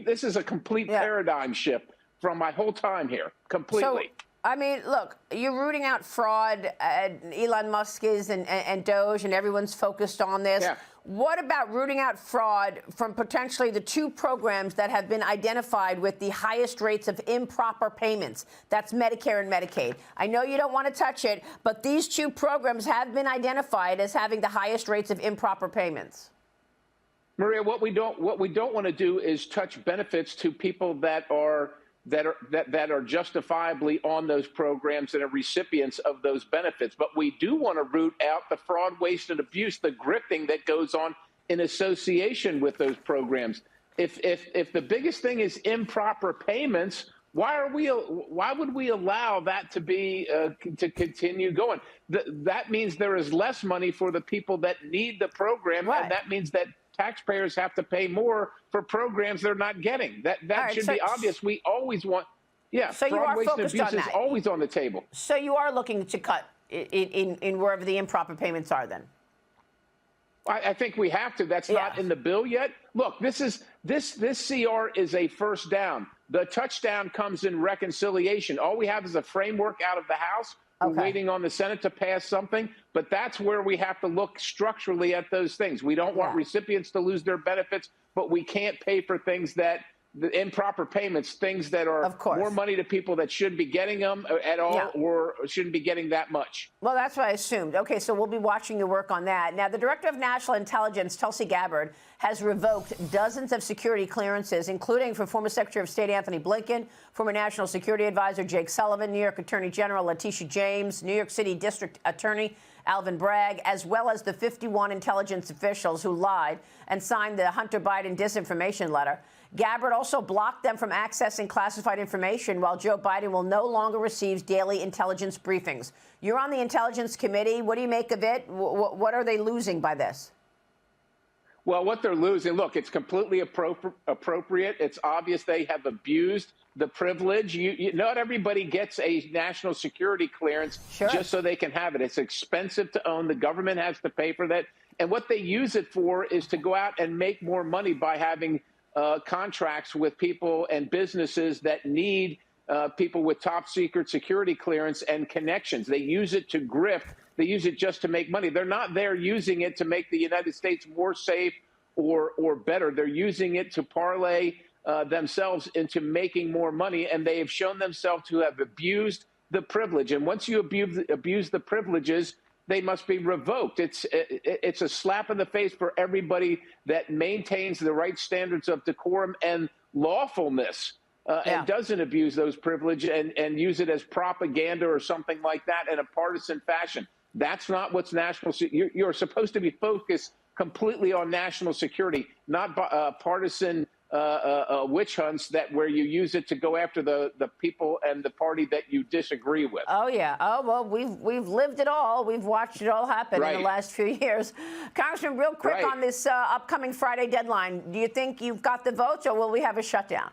this is a complete paradigm shift from my whole time here, completely. So, I mean, look, you're rooting out fraud. Elon Musk is and DOGE, and everyone's focused on this. Yeah. What about rooting out fraud from potentially the 2 programs that have been identified with the highest rates of improper payments? That's Medicare and Medicaid. I know you don't want to touch it, but these 2 programs have been identified as having the highest rates of improper payments. Maria, what we don't want to do is touch benefits to people that are justifiably on those programs and are recipients of those benefits. But we do want to root out the fraud, waste, and abuse, the grifting that goes on in association with those programs. If the biggest thing is improper payments, why would we allow that to be to continue going? That means there is less money for the people that need the program, right. And that means that taxpayers have to pay more for programs they're not getting. That right, should be obvious. We always want, so fraud, waste, and abuse is always on the table. So you are looking to cut in wherever the improper payments are then? I think we have to. That's not in the bill yet. Look, this CR is a first down. The touchdown comes in reconciliation. All we have is a framework out of the House. We're waiting on the Senate to pass something, but that's where we have to look structurally at those things. We don't want recipients to lose their benefits, but we can't pay for things that the improper payments, things that are more money to people that shouldn't be getting them at all or shouldn't be getting that much. Well, that's what I assumed. Okay, so we'll be watching your work on that. Now, the Director of National Intelligence, Tulsi Gabbard, has revoked dozens of security clearances, including for former Secretary of State Anthony Blinken, former National Security Advisor Jake Sullivan, New York Attorney General Letitia James, New York City District Attorney Alvin Bragg, as well as the 51 intelligence officials who lied and signed the Hunter Biden disinformation letter. Gabbard also blocked them from accessing classified information, while Joe Biden will no longer receive daily intelligence briefings. You're on the Intelligence Committee. What do you make of it? What are they losing by this? Well, what they're losing, look, it's completely appropriate. It's obvious they have abused the privilege. Not everybody gets a national security clearance just so they can have it. It's expensive to own. The government has to pay for that. And what they use it for is to go out and make more money by having contracts with people and businesses that need people with top secret security clearance and connections. They use it to grift. They use it just to make money. They're not there using it to make the United States more safe or better. They're using it to parlay themselves into making more money, and they have shown themselves to have abused the privilege. And once you abuse the privileges, they must be revoked. It's a slap in the face for everybody that maintains the right standards of decorum and lawfulness and doesn't abuse those privileges and use it as propaganda or something like that in a partisan fashion. That's not what's national. You're supposed to be focused completely on national security, not partisan witch hunts where you use it to go after the people and the party that you disagree with. Oh yeah. Oh well, we've lived it all. We've watched it all happen in the last few years. Congressman, real quick on this upcoming Friday deadline, do you think you've got the votes, or will we have a shutdown?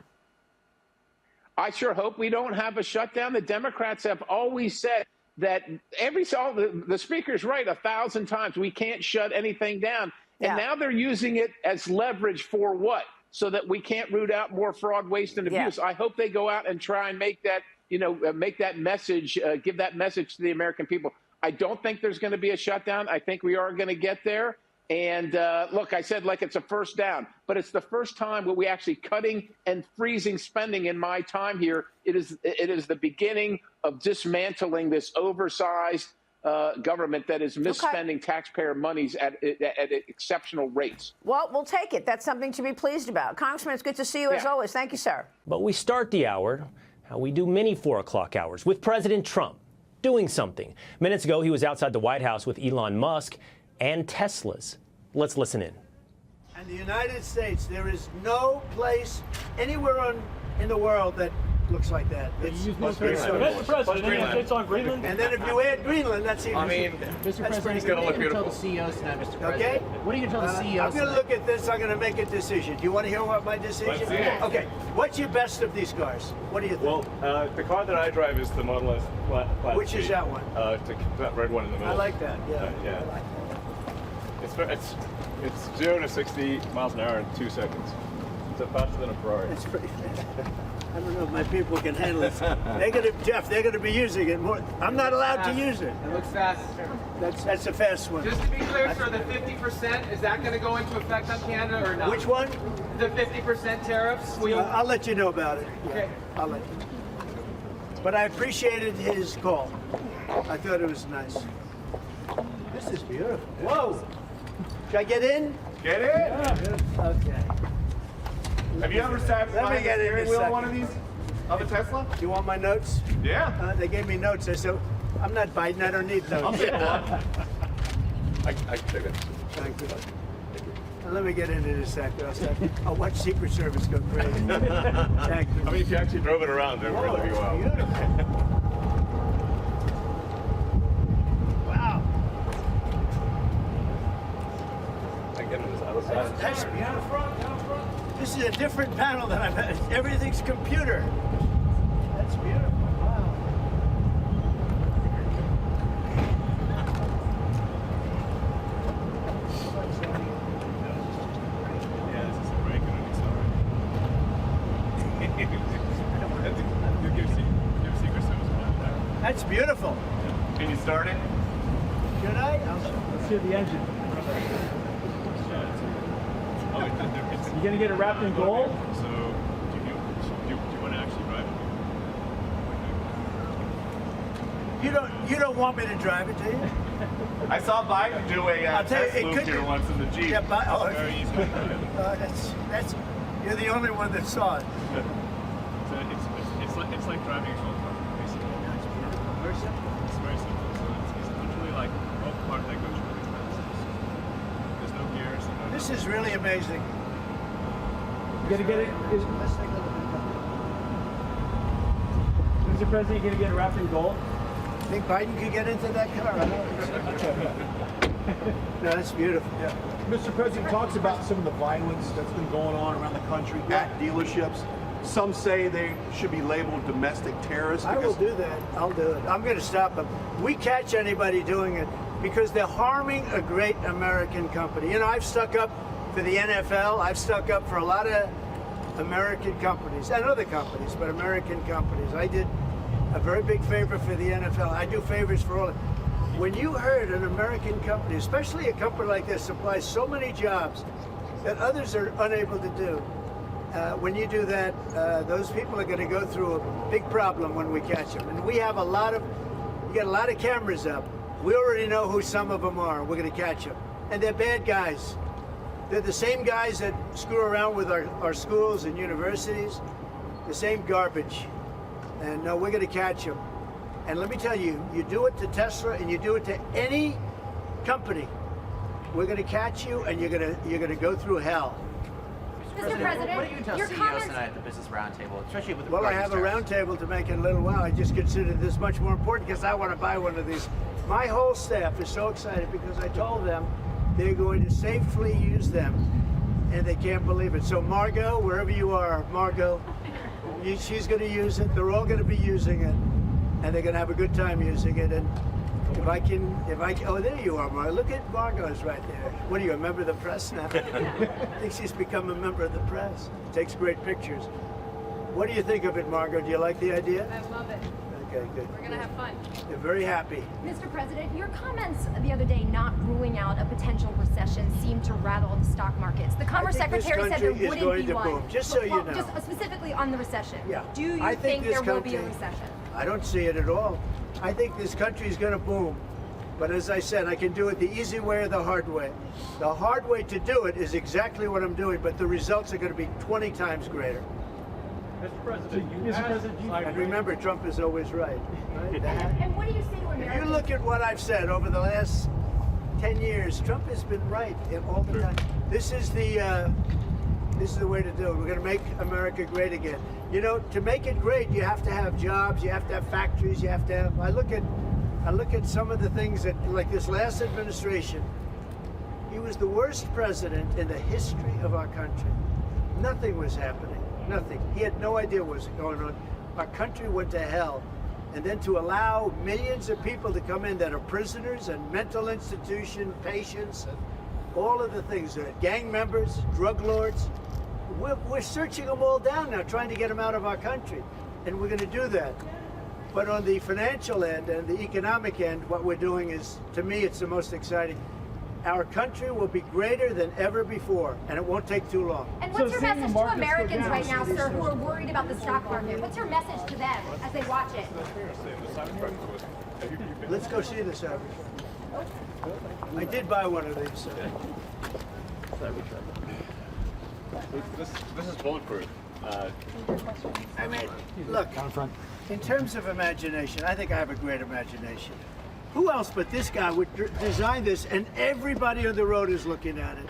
I sure hope we don't have a shutdown. The Democrats have always said that the speaker's right 1,000 times. We can't shut anything down. And now they're using it as leverage for what? So that we can't root out more fraud, waste, and abuse. I hope they go out and try and make that, make that message, give that message to the American people. I don't think there's going to be a shutdown. I think we are going to get there. And look, I said like it's a first down, but it's the first time where we actually cutting and freezing spending in my time here. It is the beginning of dismantling this oversized government that is misspending taxpayer monies at exceptional rates. Well, we'll take it. That's something to be pleased about. Congressman, it's good to see you as always. Thank you, sir. But we start the hour how we do many 4 o'clock hours with President Trump doing something. Minutes ago, he was outside the White House with Elon Musk and Teslas. Let's listen in. And the United States, there is no place anywhere in the world that looks like that. Mr. President, it's on Greenland. And then if you add Greenland, that's even. Mr. President, it's going to look beautiful. Tell the CEOs tonight, Mr. President. Okay. What are you going to tell the CEOs? I'm going to look at this. I'm going to make a decision. Do you want to hear what my decision is? Okay. What's your best of these cars? What do you think? Well, the car that I drive is the Model S. Which is that one? That red one in the middle. I like that. Yeah. Yeah. I like that. It's 0 to 60 miles an hour in 2 seconds. It's faster than a Ferrari. It's pretty fast. I don't know if my people can handle it. They're going to be using it more. I'm not allowed to use it. It looks fast. That's a fast one. Just to be clear, sir, the 50%, is that going to go into effect on Canada or not? Which one? The 50% tariffs? I'll let you know about it. Yeah, okay. I'll let you know. But I appreciated his call. I thought it was nice. This is beautiful. Whoa! Should I get in? Get in! Yeah. Okay. Have you ever sat behind the steering wheel on one of these? Of a Tesla? Do you want my notes? Yeah. They gave me notes. I said, I'm not Biden. I don't need notes. I can take it. Thank you. Let me get into this sector. I'll watch Secret Service go crazy. Thank you. I mean, if you actually drove it around, it would really be wild. Wow. I get into this other side. That's beautiful. This is a different panel than I've had. Everything's computer. That's beautiful. Wow. Yeah, this is a break and give Secret Service one. That's beautiful. Can you start it? Should I? Let's hear the engine. You going to get it wrapped in gold? So, do you want to actually drive it? You don't want me to drive it, do you? I saw Biden do a test loop here once in the Jeep. Yeah, very easy. that's you're the only one that saw it. So it's like driving a golf cart, basically. Very simple. It's very simple. So it's literally like a golf cart that goes really fast. There's no gears. This is really amazing. You going to get it? Let's take a look. Mr. President, you going to get it wrapped in gold? Think Biden could get into that car? I No, that's beautiful. Yeah. Mr. President talks about some of the violence that's been going on around the country at dealerships. Some say they should be labeled domestic terrorists. I will do that. I'll do it. I'm going to stop them. We catch anybody doing it because they're harming a great American company. You know, I've stuck up for the NFL. I've stuck up for a lot of American companies and other companies, but American companies. I did a very big favor for the NFL. I do favors for all. When you heard an American company, especially a company like this, supplies so many jobs, that others are unable to do. When you do that, those people are going to go through a big problem when we catch them. And we have you got a lot of cameras up. We already know who some of them are. We're going to catch them. And they're bad guys. They're the same guys that screw around with our schools and universities, the same garbage. And no, we're going to catch them. And let me tell you, you do it to Tesla and you do it to any company, we're going to catch you and you're going to go through hell. Mr. President, what do you tell your CEOs comments tonight at the Business Roundtable, especially with the Well, I have a roundtable to make in a little while. I just consider this much more important because I want to buy one of these. My whole staff is so excited because I told them they're going to safely use them, and they can't believe it. So Margot, wherever you are, Margot, she's going to use it. They're all going to be using it, and they're going to have a good time using it. And oh, there you are, Margot. Look at Margot's right there. What are you, a member of the press now? I think she's become a member of the press. Takes great pictures. What do you think of it, Margot? Do you like the idea? I love it. Okay, good. We're going to have fun. They're very happy. Mr. President, your comments the other day not ruling out a potential recession seemed to rattle the stock markets. The Commerce Secretary said there wouldn't be one. Boom. Just so you know. Just specifically on the recession. Yeah. Do you think there will be a recession? I don't see it at all. I think this country is going to boom. But as I said, I can do it the easy way or the hard way. The hard way to do it is exactly what I'm doing, but the results are going to be 20 times greater. Mr. President, And remember, Trump is always right. And what do you say to Americans? If you look at what I've said over the last 10 years, Trump has been right all the time. This is the way to do it. We're going to make America great again. You know, to make it great, you have to have jobs, you have to have factories, you have to have. I look at some of the things that, like this last administration, he was the worst president in the history of our country. Nothing was happening. Nothing. He had no idea what was going on. Our country went to hell. And then to allow millions of people to come in that are prisoners and mental institution patients and all of the things, gang members, drug lords, we're searching them all down now, trying to get them out of our country. And we're going to do that. But on the financial end and the economic end, what we're doing is, to me, it's the most exciting. Our country will be greater than ever before, and it won't take too long. And what's your message to Americans right now, sir, who are worried about the stock market? What's your message to them as they watch it? Let's go see this average. I did buy one of these. This is bulletproof. I mean, look, in terms of imagination, I think I have a great imagination. Who else but this guy would design this, and everybody on the road is looking at it?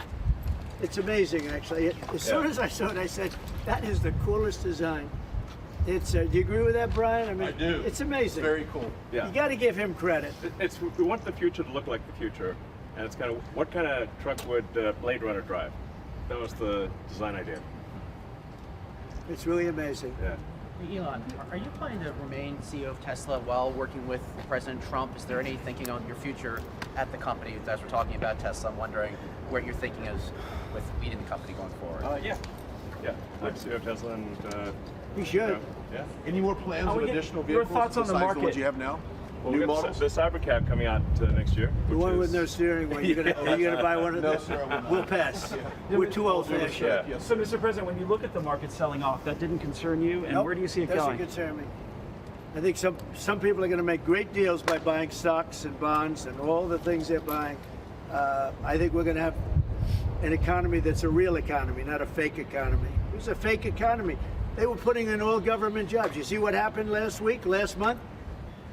It's amazing, actually. As soon as I saw it, I said, that is the coolest design. It's. Do you agree with that, Brian? I mean, I do. It's amazing. It's very cool. Yeah. You got to give him credit. We want the future to look like the future, and it's kind of what kind of truck would Blade Runner drive? That was the design idea. It's really amazing. Yeah. Elon, are you planning to remain CEO of Tesla while working with President Trump? Is there any thinking on your future at the company? As we're talking about Tesla, I'm wondering what your thinking is with leading the company going forward. Yeah. I'm CEO of Tesla, and you should. Yeah. Any more plans of additional vehicles your thoughts on besides the market? the ones you have now? Well, New we got models? the Cybercab coming out next year. The one with no steering wheel. Are you gonna buy one of No, those? sir, I will not. We'll pass. We're too old-fashioned. Yeah. So, Mr. President, when you look at the market selling off, that didn't concern you, and Nope, where do you see it doesn't going? concern me. I think some people are going to make great deals by buying stocks and bonds and all the things they're buying. I think we're going to have an economy that's a real economy, not a fake economy. It was a fake economy. They were putting in all government jobs. You see what happened last month?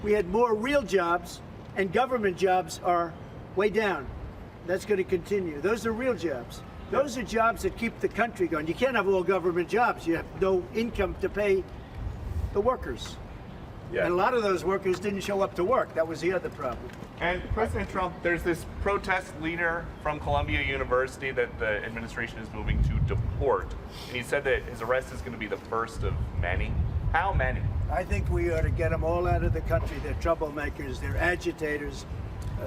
We had more real jobs, and government jobs are way down. That's going to continue. Those are real jobs. Those are jobs that keep the country going. You can't have all government jobs. You have no income to pay the workers. Yeah. And a lot of those workers didn't show up to work. That was the other problem. And President Trump, there's this protest leader from Columbia University that the administration is moving to deport. And he said that his arrest is going to be the first of many. How many? I think we ought to get them all out of the country. They're troublemakers. They're agitators.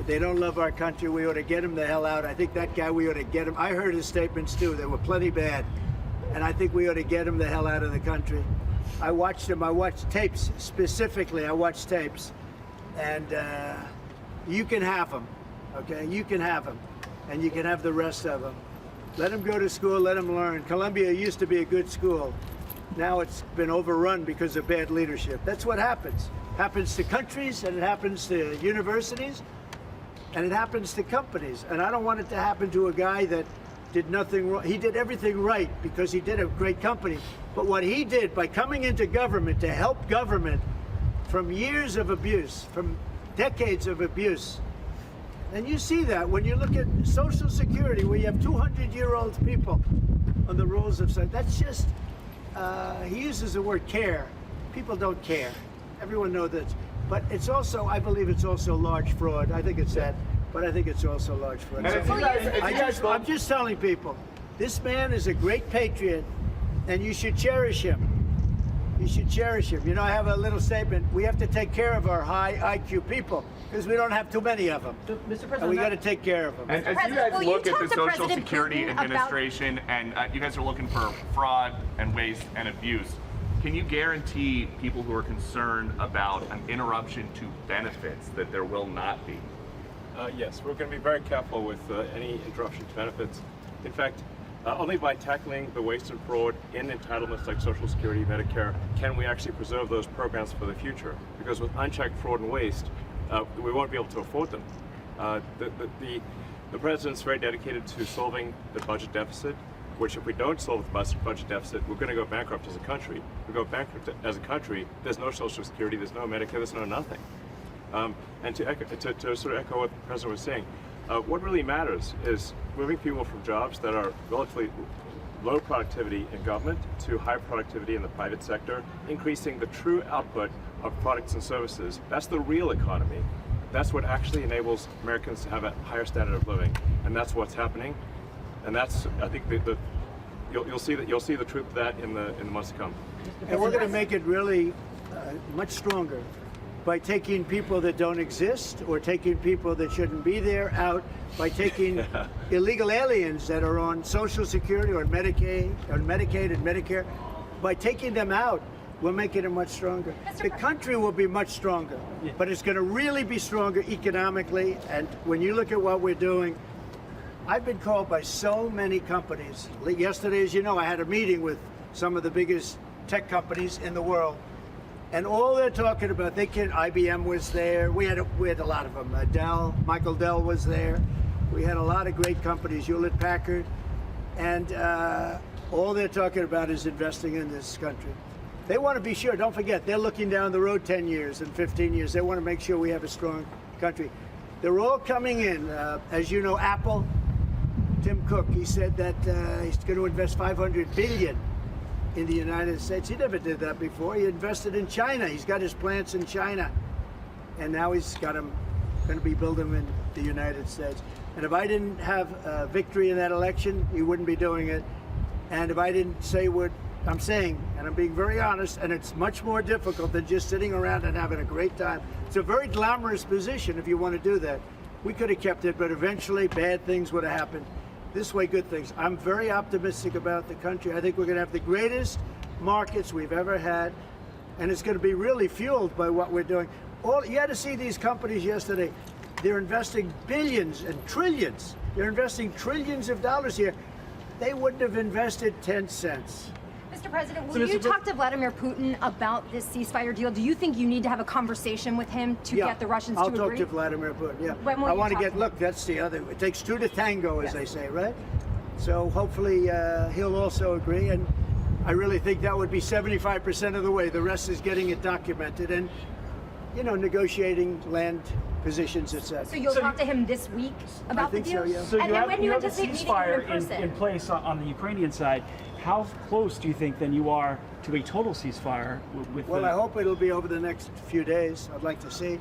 They don't love our country. We ought to get them the hell out. I think that guy, we ought to get him. I heard his statements, too. They were plenty bad. And I think we ought to get him the hell out of the country. I watched him. I watched tapes. Specifically, I watched tapes. And you can have them, okay? You can have them. And you can have the rest of them. Let them go to school, let them learn. Columbia used to be a good school. Now it's been overrun because of bad leadership. That's what happens. Happens to countries, and it happens to universities, and it happens to companies. And I don't want it to happen to a guy that did nothing wrong. He did everything right because he did a great company. But what he did by coming into government to help government from years of abuse, from decades of abuse, and you see that when you look at Social Security, where you have 200-year-old people on the rolls of society. That's just, he uses the word care. People don't care. Everyone knows that. But it's also, I believe it's also large fraud. I think it's that, but I think it's also large fraud. So I'm just telling people, this man is a great patriot, and you should cherish him. You should cherish him. You know, I have a little statement. We have to take care of our high IQ people because we don't have too many of them. Mr. President, and we got to take care of them. And as you guys look at the Social Security Administration and you guys are looking for fraud and waste and abuse, can you guarantee people who are concerned about an interruption to benefits that there will not be? Yes, we're going to be very careful with any interruption to benefits. In fact, only by tackling the waste and fraud in entitlements like Social Security, Medicare, can we actually preserve those programs for the future. Because with unchecked fraud and waste, we won't be able to afford them. The president's very dedicated to solving the budget deficit, which if we don't solve the budget deficit, we're going to go bankrupt as a country. If we go bankrupt as a country, there's no Social Security, there's no Medicare, there's no nothing. And to sort of echo what the president was saying, what really matters is moving people from jobs that are relatively low productivity in government to high productivity in the private sector, increasing the true output of products and services. That's the real economy. That's what actually enables Americans to have a higher standard of living, and that's what's happening. And that's, I think, you'll see the truth of that in the months to come. And we're going to make it really much stronger by taking people that don't exist or taking people that shouldn't be there out, by taking illegal aliens that are on Social Security or Medicaid and Medicare, by taking them out, we're making it much stronger. The country will be much stronger, but it's going to really be stronger economically. And when you look at what we're doing, I've been called by so many companies. Yesterday, as you know, I had a meeting with some of the biggest tech companies in the world. And all they're talking about, IBM was there. We had a lot of them. Michael Dell was there. We had a lot of great companies, Hewlett Packard. And all they're talking about is investing in this country. They want to be sure, don't forget, they're looking down the road 10 years and 15 years. They want to make sure we have a strong country. They're all coming in. As you know, Apple, Tim Cook, he said that he's going to invest $500 billion in the United States. He never did that before. He invested in China. He's got his plants in China. And now he's got them, going to be building them in the United States. And if I didn't have victory in that election, he wouldn't be doing it. And if I didn't say what I'm saying, and I'm being very honest, and it's much more difficult than just sitting around and having a great time. It's a very glamorous position if you want to do that. We could have kept it, but eventually bad things would have happened. This way, good things. I'm very optimistic about the country. I think we're going to have the greatest markets we've ever had, and it's going to be really fueled by what we're doing. You had to see these companies yesterday. They're investing billions and trillions. They're investing trillions of dollars here. They wouldn't have invested 10 cents. Mr. President, will you talk to Vladimir Putin about this ceasefire deal? Do you think you need to have a conversation with him to get the Russians to agree? I'll talk to Vladimir Putin, yeah. When will I you want to talk get, to look, that's the other, it takes two to tango, as they say, right? So hopefully he'll also agree, and I really think that would be 75% of the way. The rest is getting it documented and, you know, negotiating land positions, etc. So you'll talk to him this week about the deal? I think so, yeah. So And then when you you have a anticipate meeting him ceasefire in person? in place on the Ukrainian side. How close do you think then you are to a total ceasefire with Well, I hope it'll be over the next few days. I'd like to see.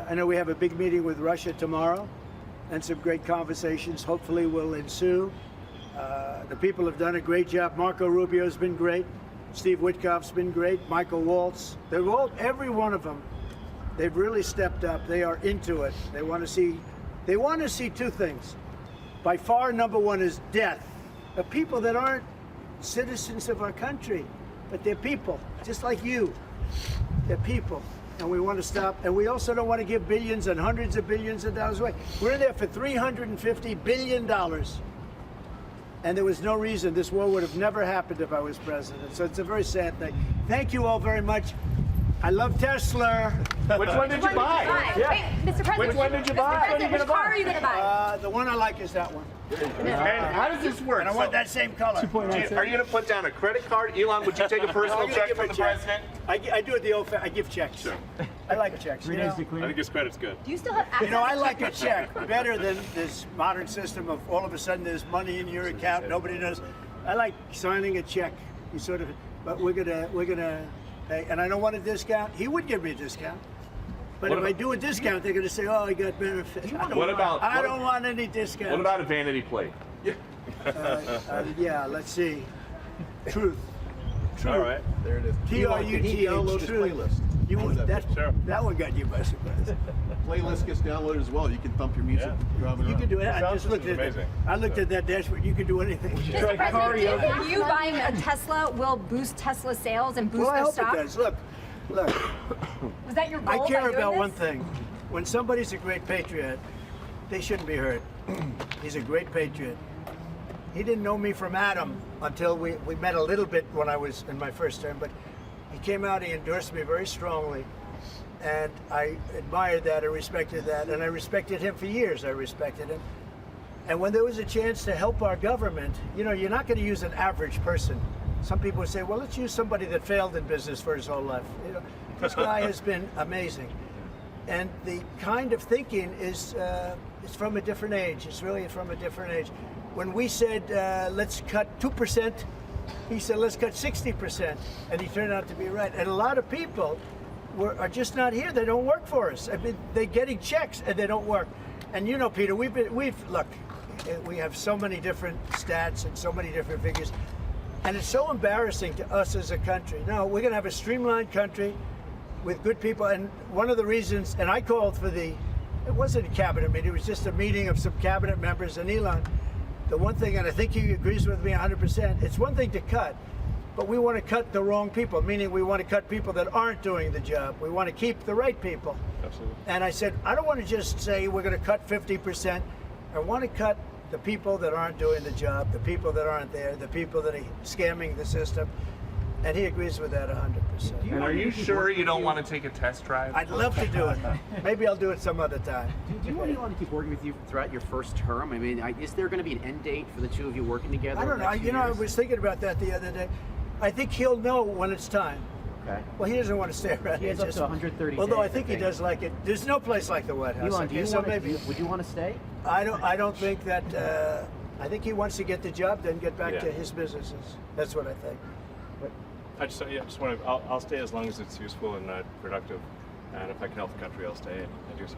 I know we have a big meeting with Russia tomorrow, and some great conversations hopefully will ensue. The people have done a great job. Marco Rubio's been great. Steve Witkoff's been great. Michael Waltz. They're all, every one of them, they've really stepped up. They are into it. They want to see two things. By far, number one is death. The people that aren't citizens of our country, but they're people, just like you. They're people, and we want to stop. And we also don't want to give billions and hundreds of billions of dollars away. We're in there for $350 billion. And there was no reason this war would have never happened if I was president. So it's a very sad thing. Thank you all very much. I love Tesla. Which one did you buy? Yeah. Wait, Mr. President. Which one did you buy? Mr. President, which car are you going to buy? The one I like is that one. And how does this work? And I want that same color. Are you going to put down a credit card? Elon, would you take a personal check from the president? I do it the old I give checks. Sure. I like checks. I think his credit's good. Do you still have access? I like a check better than this modern system of all of a sudden there's money in your account, nobody knows. I like signing a check. You sort of, but we're gonna pay, and I don't want a discount. He would give me a discount. But if I do a discount, they're going to say, "Oh, he got benefits." I don't want any discount. What about a vanity plate? Yeah, let's see. Truth. All right, there it is. T-R-U-T-H. Playlist. That one got you by surprise. Playlist gets downloaded as well. You can thump your music driving around. You can do it. I just looked at it. I looked at that dashboard. You can do anything. Mr. President, do you buying a Tesla will boost Tesla sales and boost their stock? I hope it does. Look. Was that your goal? I care about one thing. When somebody's a great patriot, they shouldn't be hurt. He's a great patriot. He didn't know me from Adam until we met a little bit when I was in my first term, but he came out, he endorsed me very strongly, and I admired that, I respected that, and I respected him for years. I respected him. And when there was a chance to help our government, you're not going to use an average person. Some people would say, well, let's use somebody that failed in business for his whole life. This guy has been amazing. And the kind of thinking is from a different age. It's really from a different age. When we said, let's cut 2%, he said, let's cut 60%. And he turned out to be right. And a lot of people are just not here. They don't work for us. I mean, they're getting checks and they don't work. And Peter, look, we have so many different stats and so many different figures. And it's so embarrassing to us as a country. No, we're going to have a streamlined country with good people. And one of the reasons, and I called for it wasn't a cabinet meeting, it was just a meeting of some cabinet members and Elon. The one thing, and I think he agrees with me 100%, it's one thing to cut, but we want to cut the wrong people, meaning we want to cut people that aren't doing the job. We want to keep the right people. Absolutely. And I said, I don't want to just say we're going to cut 50%. I want to cut the people that aren't doing the job, the people that aren't there, the people that are scamming the system. And he agrees with that 100%. And are you sure you don't want to take a test drive? I'd love to do it. Maybe I'll do it some other time. Do you want to keep working with you throughout your first term? I mean, is there going to be an end date for the two of you working together? I don't know. I was thinking about that the other day. I think he'll know when it's time. Okay. Well, he doesn't want to stay around. He has up to 130 Although days, I think he does like it. There's no place like the White House. Elon, would you want to stay? I don't think that. I think he wants to get the job done, get back to his businesses. That's what I think. I just want to. I'll stay as long as it's useful and productive, and if I can help the country, I'll stay and do so.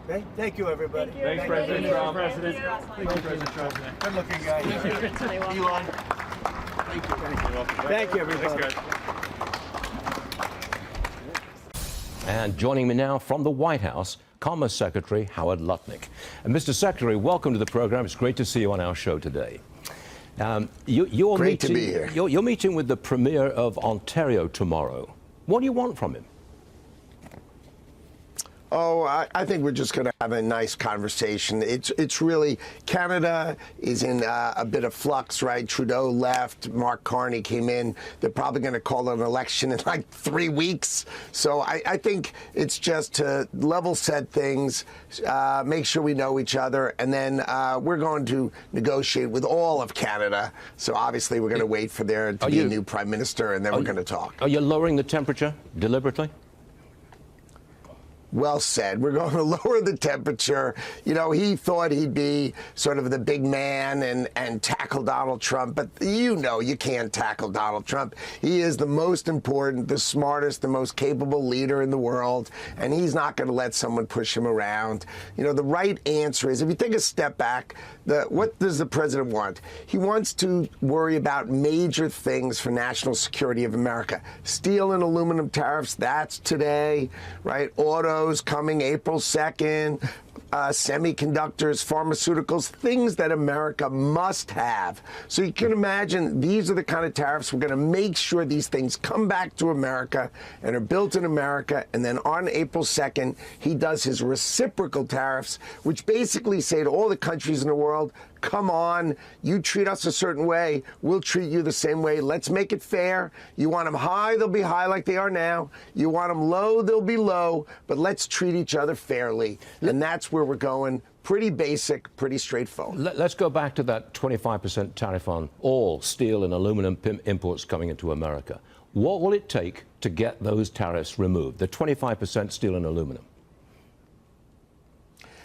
Okay. Thank you, everybody. Thanks, President Trump. Thank you, President Trump. Good-looking guy. Elon. Thank you. Thank you, everybody. Thanks, guys. And joining me now from the White House, Commerce Secretary Howard Lutnick. And Mr. Secretary, welcome to the program. It's great to see you on our show today. You're Great to be here. You're meeting with the Premier of Ontario tomorrow. What do you want from him? Oh, I think we're just going to have a nice conversation. It's really, Canada is in a bit of flux, right? Trudeau left, Mark Carney came in. They're probably going to call an election in like 3 weeks. So I think it's just to level set things, make sure we know each other, and then we're going to negotiate with all of Canada. So obviously we're going to wait for there to be a new prime minister, and then we're going to talk. Are you lowering the temperature deliberately? Well said. We're going to lower the temperature. He thought he'd be sort of the big man and tackle Donald Trump. But you can't tackle Donald Trump. He is the most important, the smartest, the most capable leader in the world. And he's not going to let someone push him around. The right answer is, if you take a step back, what does the president want? He wants to worry about major things for national security of America. Steel and aluminum tariffs, that's today, right? Autos coming April 2nd, semiconductors, pharmaceuticals, things that America must have. So you can imagine these are the kind of tariffs we're going to make sure these things come back to America and are built in America. And then on April 2nd, he does his reciprocal tariffs, which basically say to all the countries in the world, come on, you treat us a certain way, we'll treat you the same way. Let's make it fair. You want them high, they'll be high like they are now. You want them low, they'll be low, but let's treat each other fairly. And that's where we're going. Pretty basic, pretty straightforward. Let's go back to that 25% tariff on all steel and aluminum imports coming into America. What will it take to get those tariffs removed, the 25% steel and aluminum?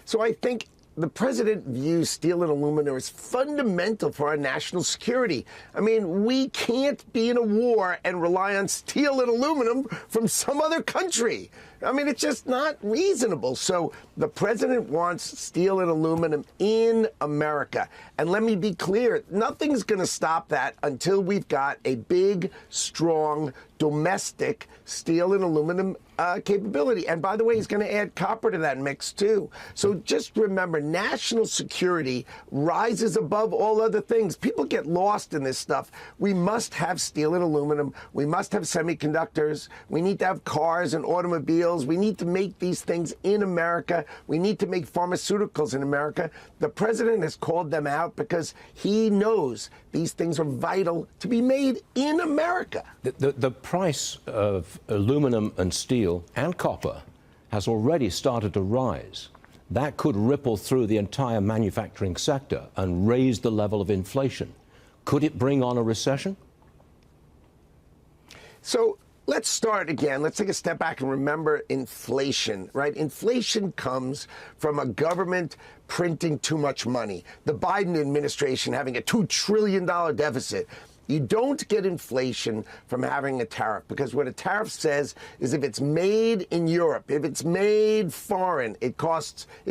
So I think the president views steel and aluminum as fundamental for our national security. I mean, we can't be in a war and rely on steel and aluminum from some other country. I mean, it's just not reasonable. So the president wants steel and aluminum in America. And let me be clear, nothing's going to stop that until we've got a big, strong, domestic steel and aluminum capability. And by the way, he's going to add copper to that mix, too. So just remember, national security rises above all other things. People get lost in this stuff. We must have steel and aluminum. We must have semiconductors. We need to have cars and automobiles. We need to make these things in America. We need to make pharmaceuticals in America. The president has called them out because he knows these things are vital to be made in America. The price of aluminum and steel and copper has already started to rise. That could ripple through the entire manufacturing sector and raise the level of inflation. Could it bring on a recession? So let's start again. Let's take a step back and remember inflation, right? Inflation comes from a government printing too much money. The Biden administration having a $2 trillion deficit. You don't get inflation from having a tariff, because what a tariff says is if it's made in Europe, if it's made foreign, it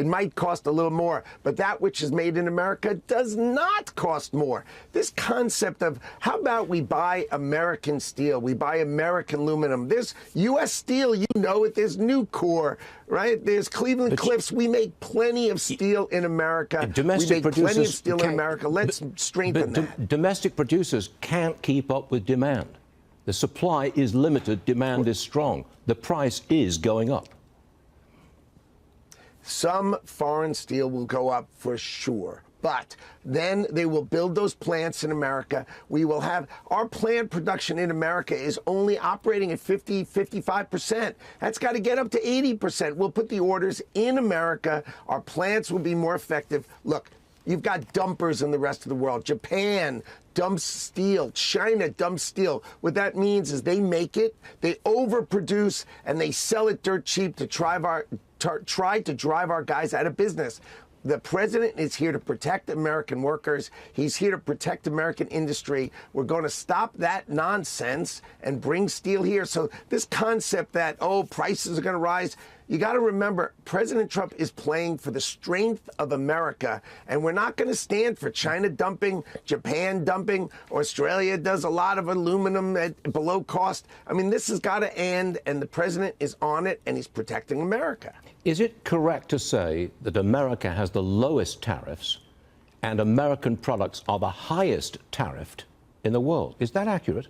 might cost a little more, but that which is made in America does not cost more. This concept of how about we buy American steel, we buy American aluminum. There's U.S. Steel, you know it. There's Nucor, right? There's Cleveland Cliffs. We make plenty of steel in America. Domestic we make plenty of producers steel in America. Let's strengthen that. Domestic producers can't keep up with demand. The supply is limited, demand is strong. The price is going up. Some foreign steel will go up for sure. But then they will build those plants in America. We will have our plant production in America is only operating at 50, 55%. That's got to get up to 80%. We'll put the orders in America. Our plants will be more effective. Look, you've got dumpers in the rest of the world. Japan dumps steel. China dumps steel. What that means is they make it, they overproduce, and they sell it dirt cheap to try to drive our guys out of business. The president is here to protect American workers. He's here to protect American industry. We're going to stop that nonsense and bring steel here. So this concept that, oh, prices are going to rise, you got to remember, President Trump is playing for the strength of America, and we're not going to stand for China dumping, Japan dumping. Australia does a lot of aluminum at below cost. I mean, this has got to end, and the president is on it, and he's protecting America. Is it correct to say that America has the lowest tariffs and American products are the highest tariffed in the world? Is that accurate?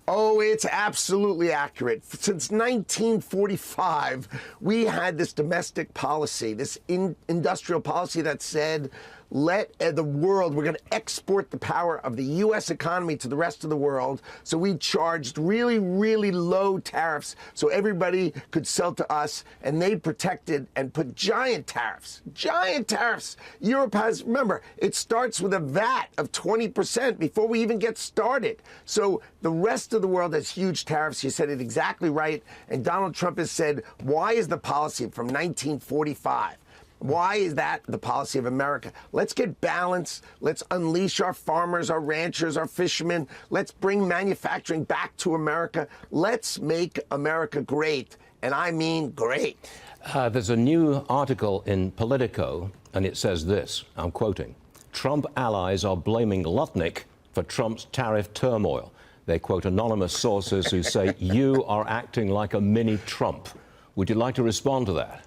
Oh, it's absolutely accurate. Since 1945, we had this domestic policy, this industrial policy that said, let the world, we're going to export the power of the U.S. economy to the rest of the world. So we charged really, really low tariffs so everybody could sell to us, and they protected and put giant tariffs. Giant tariffs. Europe has, remember, it starts with a VAT of 20% before we even get started. So the rest of the world has huge tariffs. You said it exactly right. And Donald Trump has said, why is the policy from 1945? Why is that the policy of America? Let's get balance. Let's unleash our farmers, our ranchers, our fishermen. Let's bring manufacturing back to America. Let's make America great. And I mean great. There's a new article in Politico, and it says this, I'm quoting, Trump allies are blaming Lutnick for Trump's tariff turmoil. They quote anonymous sources who say, you are acting like a mini Trump. Would you like to respond to that?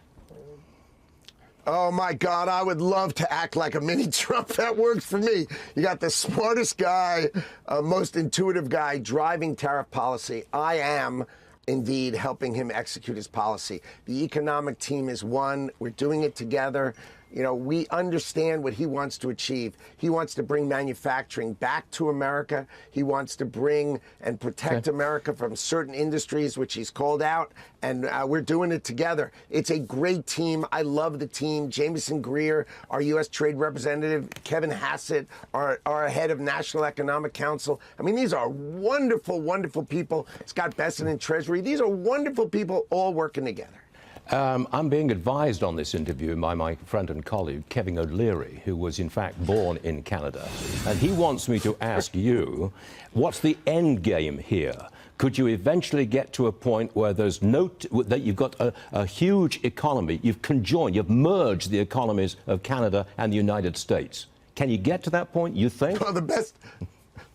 Oh, my God, I would love to act like a mini Trump. That works for me. You got the smartest guy, most intuitive guy driving tariff policy. I am indeed helping him execute his policy. The economic team is one. We're doing it together. You know, we understand what he wants to achieve. He wants to bring manufacturing back to America. He wants to bring and protect America from certain industries, which he's called out. And we're doing it together. It's a great team. I love the team. Jameson Greer, our U.S. Trade Representative, Kevin Hassett, our head of National Economic Council. I mean, these are wonderful, wonderful people. Scott Bessent in Treasury. These are wonderful people all working together. I'm being advised on this interview by my friend and colleague, Kevin O'Leary, who was in fact born in Canada. And he wants me to ask you, what's the end game here? Could you eventually get to a point where there's that you've got a huge economy, you've conjoined, you've merged the economies of Canada and the United States? Can you get to that point, you think? Well, the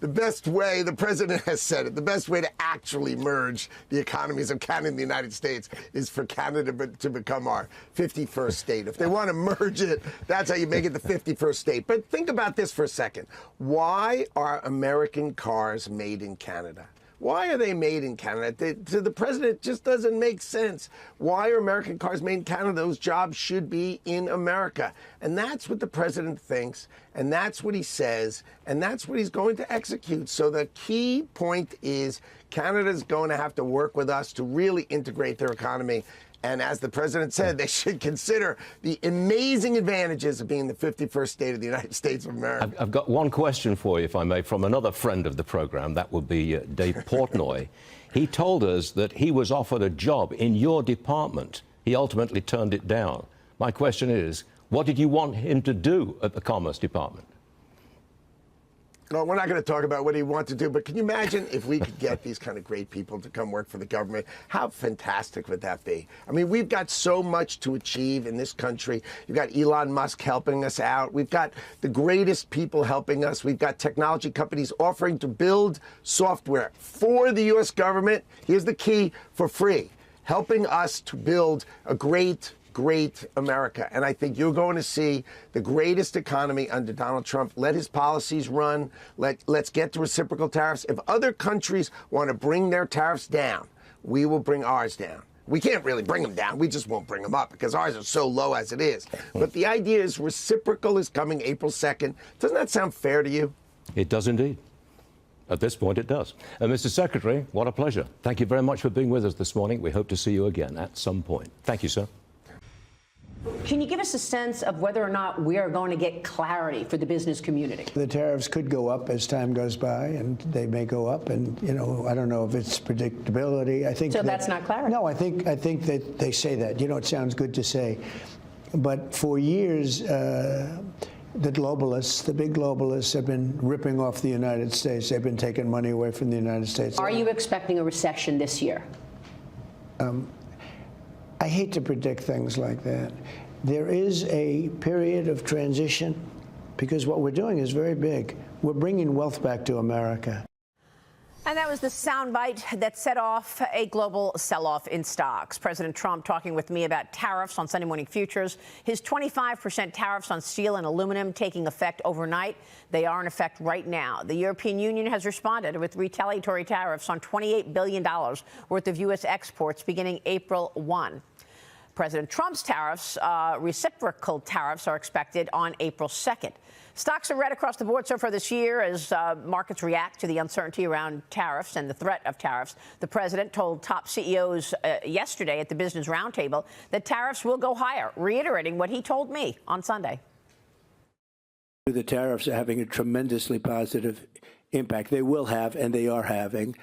best way, the president has said it, the best way to actually merge the economies of Canada and the United States is for Canada to become our 51st state. If they want to merge it, that's how you make it the 51st state. But think about this for a second. Why are American cars made in Canada? Why are they made in Canada? To the president, it just doesn't make sense. Why are American cars made in Canada? Those jobs should be in America. And that's what the president thinks, and that's what he says, and that's what he's going to execute. So the key point is Canada's going to have to work with us to really integrate their economy. And as the president said, they should consider the amazing advantages of being the 51st state of the United States of America. I've got one question for you, if I may, from another friend of the program. That would be Dave Portnoy. He told us that he was offered a job in your department. He ultimately turned it down. My question is, what did you want him to do at the Commerce Department? No, we're not going to talk about what he wants to do, but can you imagine if we could get these kind of great people to come work for the government? How fantastic would that be? I mean, we've got so much to achieve in this country. You've got Elon Musk helping us out. We've got the greatest people helping us. We've got technology companies offering to build software for the U.S. government. Here's the key: for free, helping us to build a great America. And I think you're going to see the greatest economy under Donald Trump. Let his policies run. Let's get to reciprocal tariffs. If other countries want to bring their tariffs down, we will bring ours down. We can't really bring them down. We just won't bring them up because ours are so low as it is. But the idea is reciprocal is coming April 2nd. Doesn't that sound fair to you? It does indeed. At this point, it does. Mr. Secretary, what a pleasure. Thank you very much for being with us this morning. We hope to see you again at some point. Thank you, sir. Can you give us a sense of whether or not we are going to get clarity for the business community? The tariffs could go up as time goes by, and they may go up. And, you know, I don't know if it's predictability. I think so. That's not clarity. No, I think that they say that. You know, it sounds good to say. But for years, the globalists, the big globalists, have been ripping off the United States. They've been taking money away from the United States. Are you expecting a recession this year? I hate to predict things like that. There is a period of transition because what we're doing is very big. We're bringing wealth back to America. And that was the soundbite that set off a global sell-off in stocks. President Trump talking with me about tariffs on Sunday Morning Futures. His 25% tariffs on steel and aluminum taking effect overnight. They are in effect right now. The European Union has responded with retaliatory tariffs on $28 billion worth of U.S. exports beginning April 1. President Trump's tariffs, reciprocal tariffs, are expected on April 2nd. Stocks are red across the board so far this year as markets react to the uncertainty around tariffs and the threat of tariffs. The president told top CEOs yesterday at the Business Roundtable that tariffs will go higher, reiterating what he told me on Sunday. The tariffs are having a tremendously positive impact. They will have, and they are having.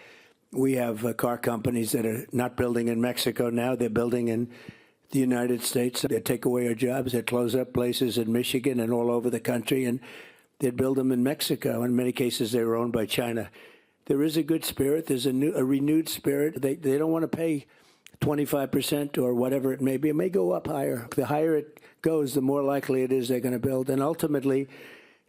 We have car companies that are not building in Mexico now. They're building in the United States. They take away our jobs. They close up places in Michigan and all over the country, and they'd build them in Mexico. In many cases, they were owned by China. There is a good spirit. There's a renewed spirit. They don't want to pay 25% or whatever it may be. It may go up higher. The higher it goes, the more likely it is they're going to build. And ultimately,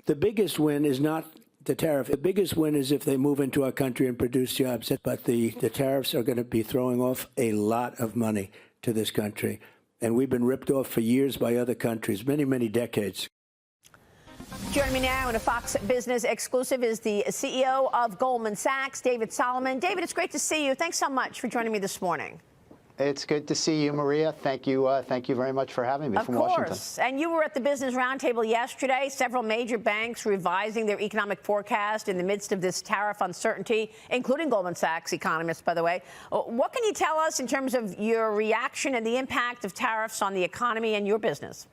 the biggest win is not the tariff. The biggest win is if they move into our country and produce jobs. But the tariffs are going to be throwing off a lot of money to this country. And we've been ripped off for years by other countries, many, many decades. Joining me now in a Fox Business exclusive is the CEO of Goldman Sachs, David Solomon. David, it's great to see you. Thanks so much for joining me this morning. It's good to see you, Maria. Thank you very much for having me from Washington. Of course. And you were at the Business Roundtable yesterday. Several major banks revising their economic forecast in the midst of this tariff uncertainty, including Goldman Sachs economists, by the way. What can you tell us in terms of your reaction and the impact of tariffs on the economy and your business?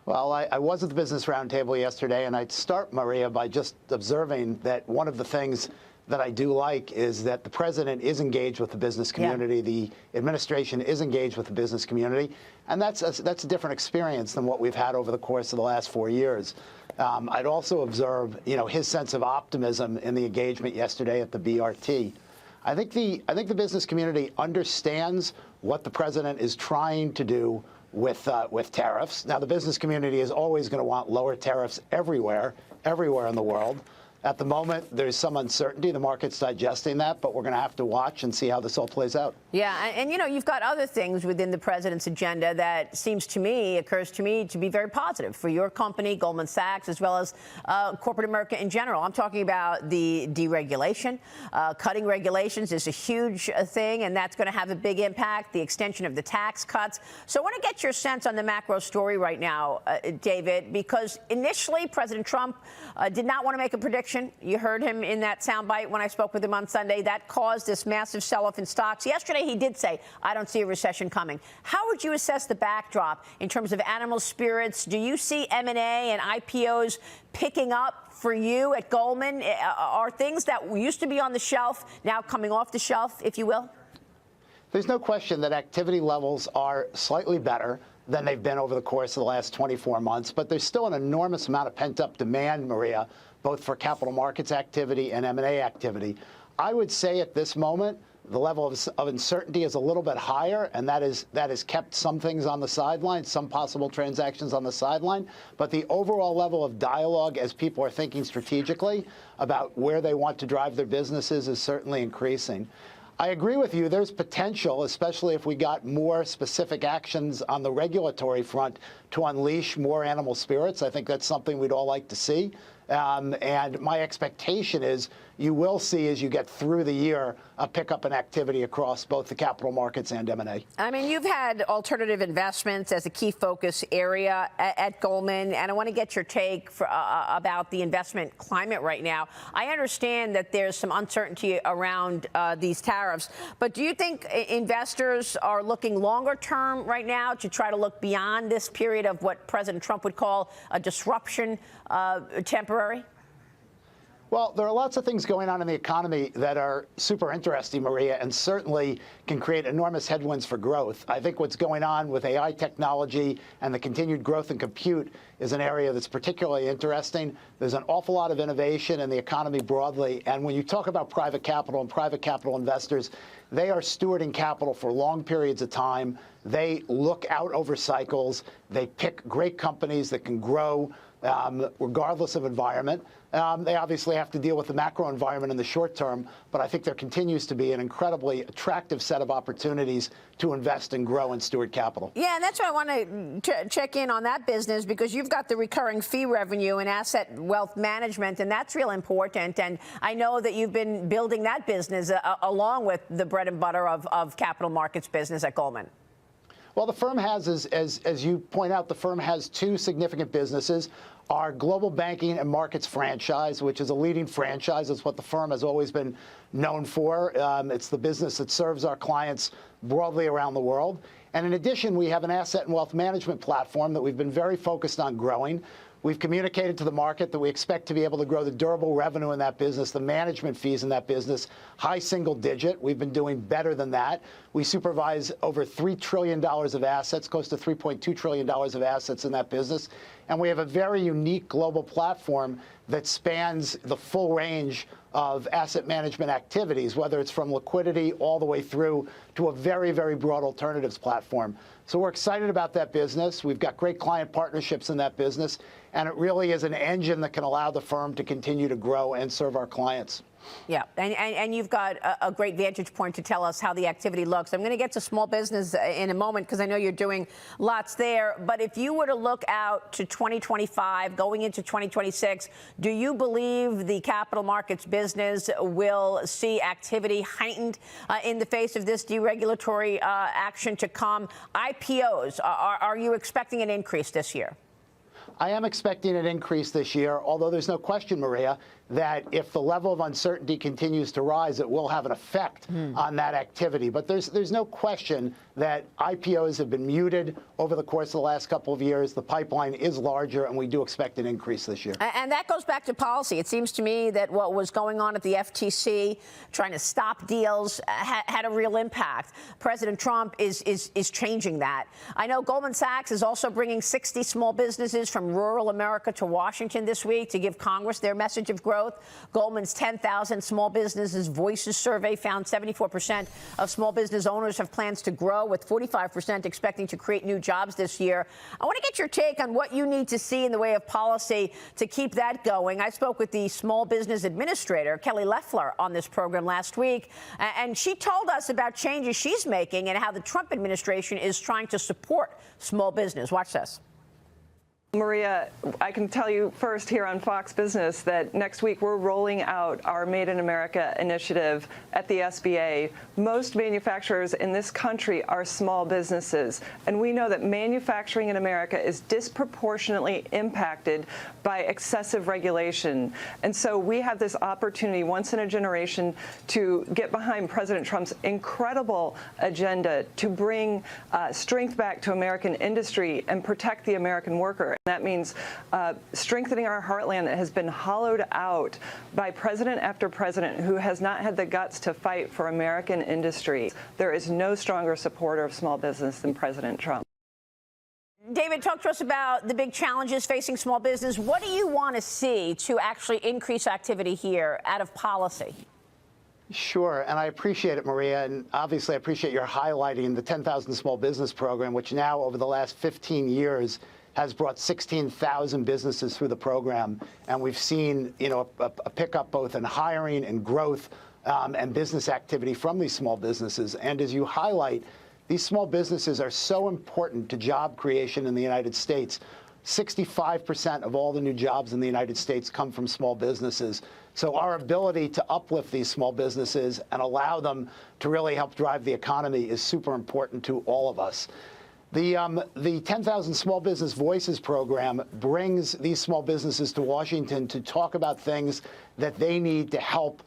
Well, I was at the Business Roundtable yesterday, and I'd start, Maria, by just observing that one of the things that I do like is that the president is engaged with the business community. Yeah. The administration is engaged with the business community. And that's a different experience than what we've had over the course of the last 4 years. I'd also observe, his sense of optimism in the engagement yesterday at the BRT. I think the business community understands what the president is trying to do with tariffs. Now, the business community is always going to want lower tariffs everywhere in the world. At the moment, there's some uncertainty. The market's digesting that, but we're going to have to watch and see how this all plays out. Yeah, and you've got other things within the president's agenda that occurs to me to be very positive for your company, Goldman Sachs, as well as corporate America in general. I'm talking about the deregulation. Cutting regulations is a huge thing, and that's going to have a big impact, the extension of the tax cuts. So I want to get your sense on the macro story right now, David, because initially President Trump did not want to make a prediction. You heard him in that soundbite when I spoke with him on Sunday. That caused this massive sell-off in stocks. Yesterday, he did say, I don't see a recession coming. How would you assess the backdrop in terms of animal spirits? Do you see M&A and IPOs picking up for you at Goldman? Are things that used to be on the shelf now coming off the shelf, if you will? There's no question that activity levels are slightly better than they've been over the course of the last 24 months, but there's still an enormous amount of pent-up demand, Maria, both for capital markets activity and M&A activity. I would say at this moment, the level of uncertainty is a little bit higher, and that has kept some things on the sideline, some possible transactions on the sideline. But the overall level of dialogue as people are thinking strategically about where they want to drive their businesses is certainly increasing. I agree with you. There's potential, especially if we got more specific actions on the regulatory front to unleash more animal spirits. I think that's something we'd all like to see. And my expectation is you will see, as you get through the year, a pickup in activity across both the capital markets and M&A. I mean, you've had alternative investments as a key focus area at Goldman, and I want to get your take about the investment climate right now. I understand that there's some uncertainty around these tariffs, but do you think investors are looking longer term right now to try to look beyond this period of what President Trump would call a disruption temporary? Well, there are lots of things going on in the economy that are super interesting, Maria, and certainly can create enormous headwinds for growth. I think what's going on with AI technology and the continued growth in compute is an area that's particularly interesting. There's an awful lot of innovation in the economy broadly, and when you talk about private capital and private capital investors, they are stewarding capital for long periods of time. They look out over cycles. They pick great companies that can grow regardless of environment. They obviously have to deal with the macro environment in the short term, but I think there continues to be an incredibly attractive set of opportunities to invest and grow and steward capital. Yeah, and that's why I want to check in on that business, because you've got the recurring fee revenue and asset wealth management, and that's real important. And I know that you've been building that business along with the bread and butter of capital markets business at Goldman. Well, the firm has, as you point out, the firm has two significant businesses. Our global banking and markets franchise, which is a leading franchise. It's what the firm has always been known for. It's the business that serves our clients broadly around the world. And in addition, we have an asset and wealth management platform that we've been very focused on growing. We've communicated to the market that we expect to be able to grow the durable revenue in that business, the management fees in that business, high single digit. We've been doing better than that. We supervise over $3 trillion of assets, close to $3.2 trillion of assets in that business. And we have a very unique global platform that spans the full range of asset management activities, whether it's from liquidity all the way through to a very, very broad alternatives platform. So we're excited about that business. We've got great client partnerships in that business, and it really is an engine that can allow the firm to continue to grow and serve our clients. Yeah, and you've got a great vantage point to tell us how the activity looks. I'm going to get to small business in a moment because I know you're doing lots there. But if you were to look out to 2025, going into 2026, do you believe the capital markets business will see activity heightened in the face of this deregulatory action to come? IPOs, are you expecting an increase this year? I am expecting an increase this year, although there's no question, Maria, that if the level of uncertainty continues to rise, it will have an effect on that activity. But there's no question that IPOs have been muted over the course of the last couple of years. The pipeline is larger, and we do expect an increase this year. And that goes back to policy. It seems to me that what was going on at the FTC, trying to stop deals, had a real impact. President Trump is changing that. I know Goldman Sachs is also bringing 60 small businesses from rural America to Washington this week to give Congress their message of growth. Goldman's 10,000 Small Businesses Voices survey found 74% of small business owners have plans to grow, with 45% expecting to create new jobs this year. I want to get your take on what you need to see in the way of policy to keep that going. I spoke with the Small Business Administrator, Kelly Loeffler, on this program last week, and she told us about changes she's making and how the Trump administration is trying to support small business. Watch this. Maria, I can tell you first here on Fox Business that next week we're rolling out our Made in America initiative at the SBA. Most manufacturers in this country are small businesses, and we know that manufacturing in America is disproportionately impacted by excessive regulation. And so we have this opportunity once in a generation to get behind President Trump's incredible agenda to bring strength back to American industry and protect the American worker. That means strengthening our heartland that has been hollowed out by president after president who has not had the guts to fight for American industry. There is no stronger supporter of small business than President Trump. David, talk to us about the big challenges facing small business. What do you want to see to actually increase activity here out of policy? Sure, and I appreciate it, Maria, and obviously I appreciate your highlighting the 10,000 Small Business Program, which now over the last 15 years has brought 16,000 businesses through the program, and we've seen, a pickup both in hiring and growth and business activity from these small businesses. And as you highlight, these small businesses are so important to job creation in the United States. 65% of all the new jobs in the United States come from small businesses. So our ability to uplift these small businesses and allow them to really help drive the economy is super important to all of us. The 10,000 Small Business Voices program brings these small businesses to Washington to talk about things that they need to help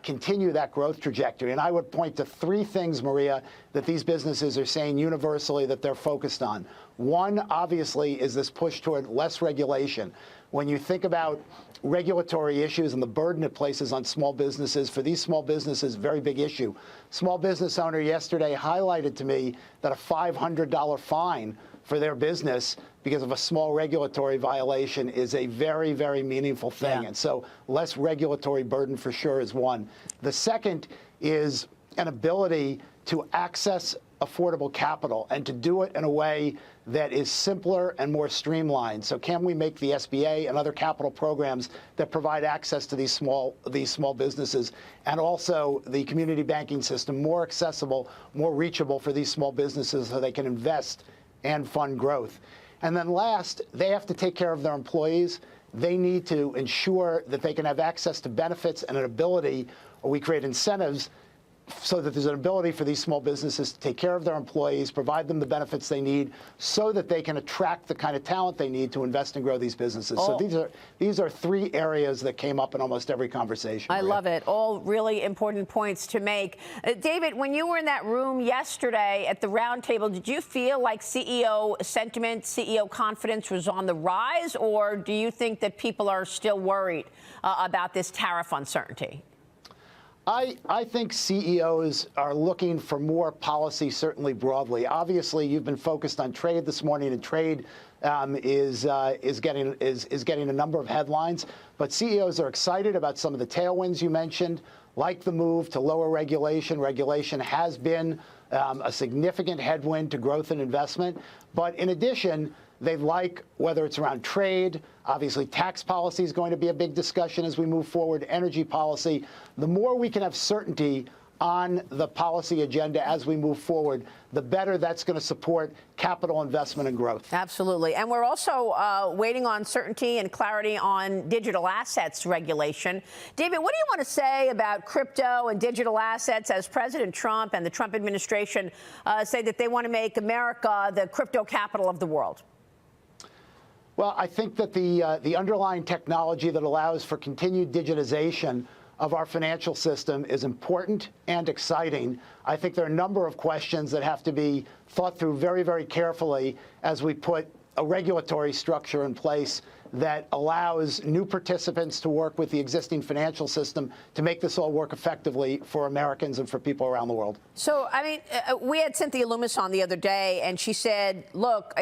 continue that growth trajectory. And I would point to three things, Maria, that these businesses are saying universally that they're focused on. One, obviously, is this push toward less regulation. When you think about regulatory issues and the burden it places on small businesses, for these small businesses, very big issue. Small business owner yesterday highlighted to me that a $500 fine for their business because of a small regulatory violation is a very, very meaningful thing. Yeah. And so less regulatory burden for sure is one. The second is an ability to access affordable capital and to do it in a way that is simpler and more streamlined. So can we make the SBA and other capital programs that provide access to these small businesses and also the community banking system more accessible, more reachable for these small businesses so they can invest and fund growth? And then last, they have to take care of their employees. They need to ensure that they can have access to benefits and an ability, or we create incentives so that there's an ability for these small businesses to take care of their employees, provide them the benefits they need so that they can attract the kind of talent they need to invest and grow these businesses. Oh. So these are three areas that came up in almost every conversation. I love it. All really important points to make. David, when you were in that room yesterday at the roundtable, did you feel like CEO sentiment, CEO confidence was on the rise, or do you think that people are still worried about this tariff uncertainty? I think CEOs are looking for more policy, certainly broadly. Obviously, you've been focused on trade this morning, and trade is getting a number of headlines. But CEOs are excited about some of the tailwinds you mentioned, like the move to lower regulation. Regulation has been a significant headwind to growth and investment. But in addition, they like, whether it's around trade, obviously tax policy is going to be a big discussion as we move forward, energy policy. The more we can have certainty on the policy agenda as we move forward, the better that's going to support capital investment and growth. Absolutely. And we're also waiting on certainty and clarity on digital assets regulation. David, what do you want to say about crypto and digital assets as President Trump and the Trump administration say that they want to make America the crypto capital of the world? Well, I think that the underlying technology that allows for continued digitization of our financial system is important and exciting. I think there are a number of questions that have to be thought through very, very carefully as we put a regulatory structure in place that allows new participants to work with the existing financial system to make this all work effectively for Americans and for people around the world. So, I mean, we had Cynthia Loomis on the other day, and she said, look,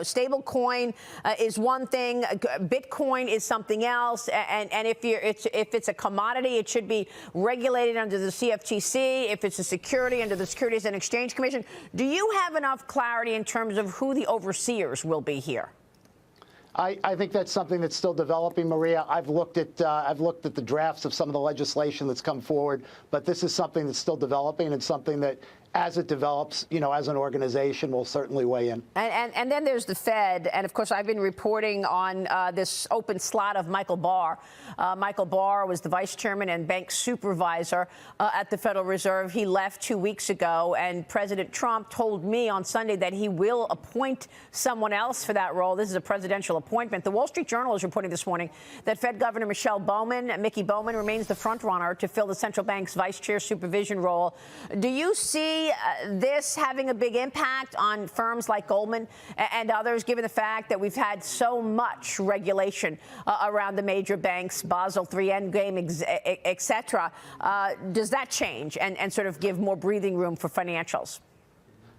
stable coin is one thing, Bitcoin is something else, and if it's a commodity, it should be regulated under the CFTC. If it's a security, under the Securities and Exchange Commission. Do you have enough clarity in terms of who the overseers will be here? I think that's something that's still developing, Maria. I've looked at the drafts of some of the legislation that's come forward, but this is something that's still developing and something that, as it develops, as an organization, we'll certainly weigh in. And then there's the Fed. And, of course, I've been reporting on this open slot of Michael Barr. Michael Barr was the vice chairman and bank supervisor at the Federal Reserve. He left 2 weeks ago. And President Trump told me on Sunday that he will appoint someone else for that role. This is a presidential appointment. The Wall Street Journal is reporting this morning that Fed Governor Mickey Bowman, remains the front runner to fill the central bank's vice chair supervision role. Do you see this having a big impact on firms like Goldman and others, given the fact that we've had so much regulation around the major banks, Basel III Endgame, et cetera? Does that change and sort of give more breathing room for financials?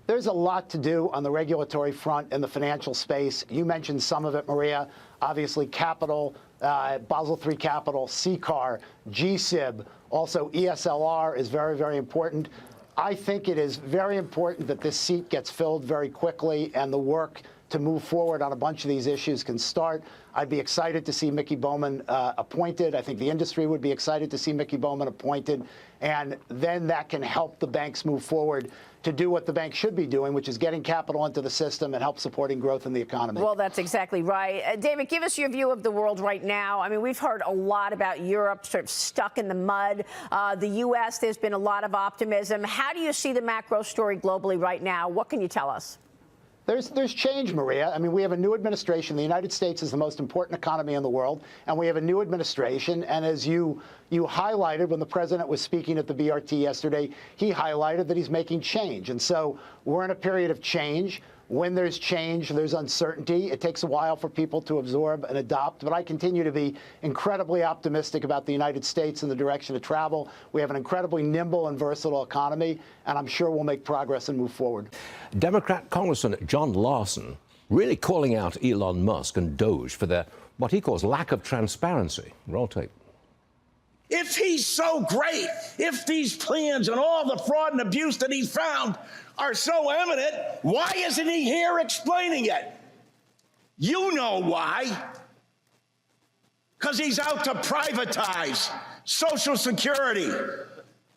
There's a lot to do on the regulatory front in the financial space. You mentioned some of it, Maria. Obviously, capital, Basel III capital, CCAR, GSIB, also ESLR is very, very important. I think it is very important that this seat gets filled very quickly and the work to move forward on a bunch of these issues can start. I'd be excited to see Mickey Bowman appointed. I think the industry would be excited to see Mickey Bowman appointed. And then that can help the banks move forward to do what the bank should be doing, which is getting capital into the system and help supporting growth in the economy. Well, that's exactly right. David, give us your view of the world right now. I mean, we've heard a lot about Europe sort of stuck in the mud. The U.S., there's been a lot of optimism. How do you see the macro story globally right now? What can you tell us? There's change, Maria. I mean, we have a new administration. The United States is the most important economy in the world, and we have a new administration. And as you highlighted when the president was speaking at the BRT yesterday, he highlighted that he's making change. And so we're in a period of change. When there's change, there's uncertainty. It takes a while for people to absorb and adopt. But I continue to be incredibly optimistic about the United States and the direction of travel. We have an incredibly nimble and versatile economy, and I'm sure we'll make progress and move forward. Democrat Congressman John Larson really calling out Elon Musk and DOGE for their, what he calls, lack of transparency. Roll tape. If he's so great, if these plans and all the fraud and abuse that he found are so evident, why isn't he here explaining it? You know why. Because he's out to privatize Social Security.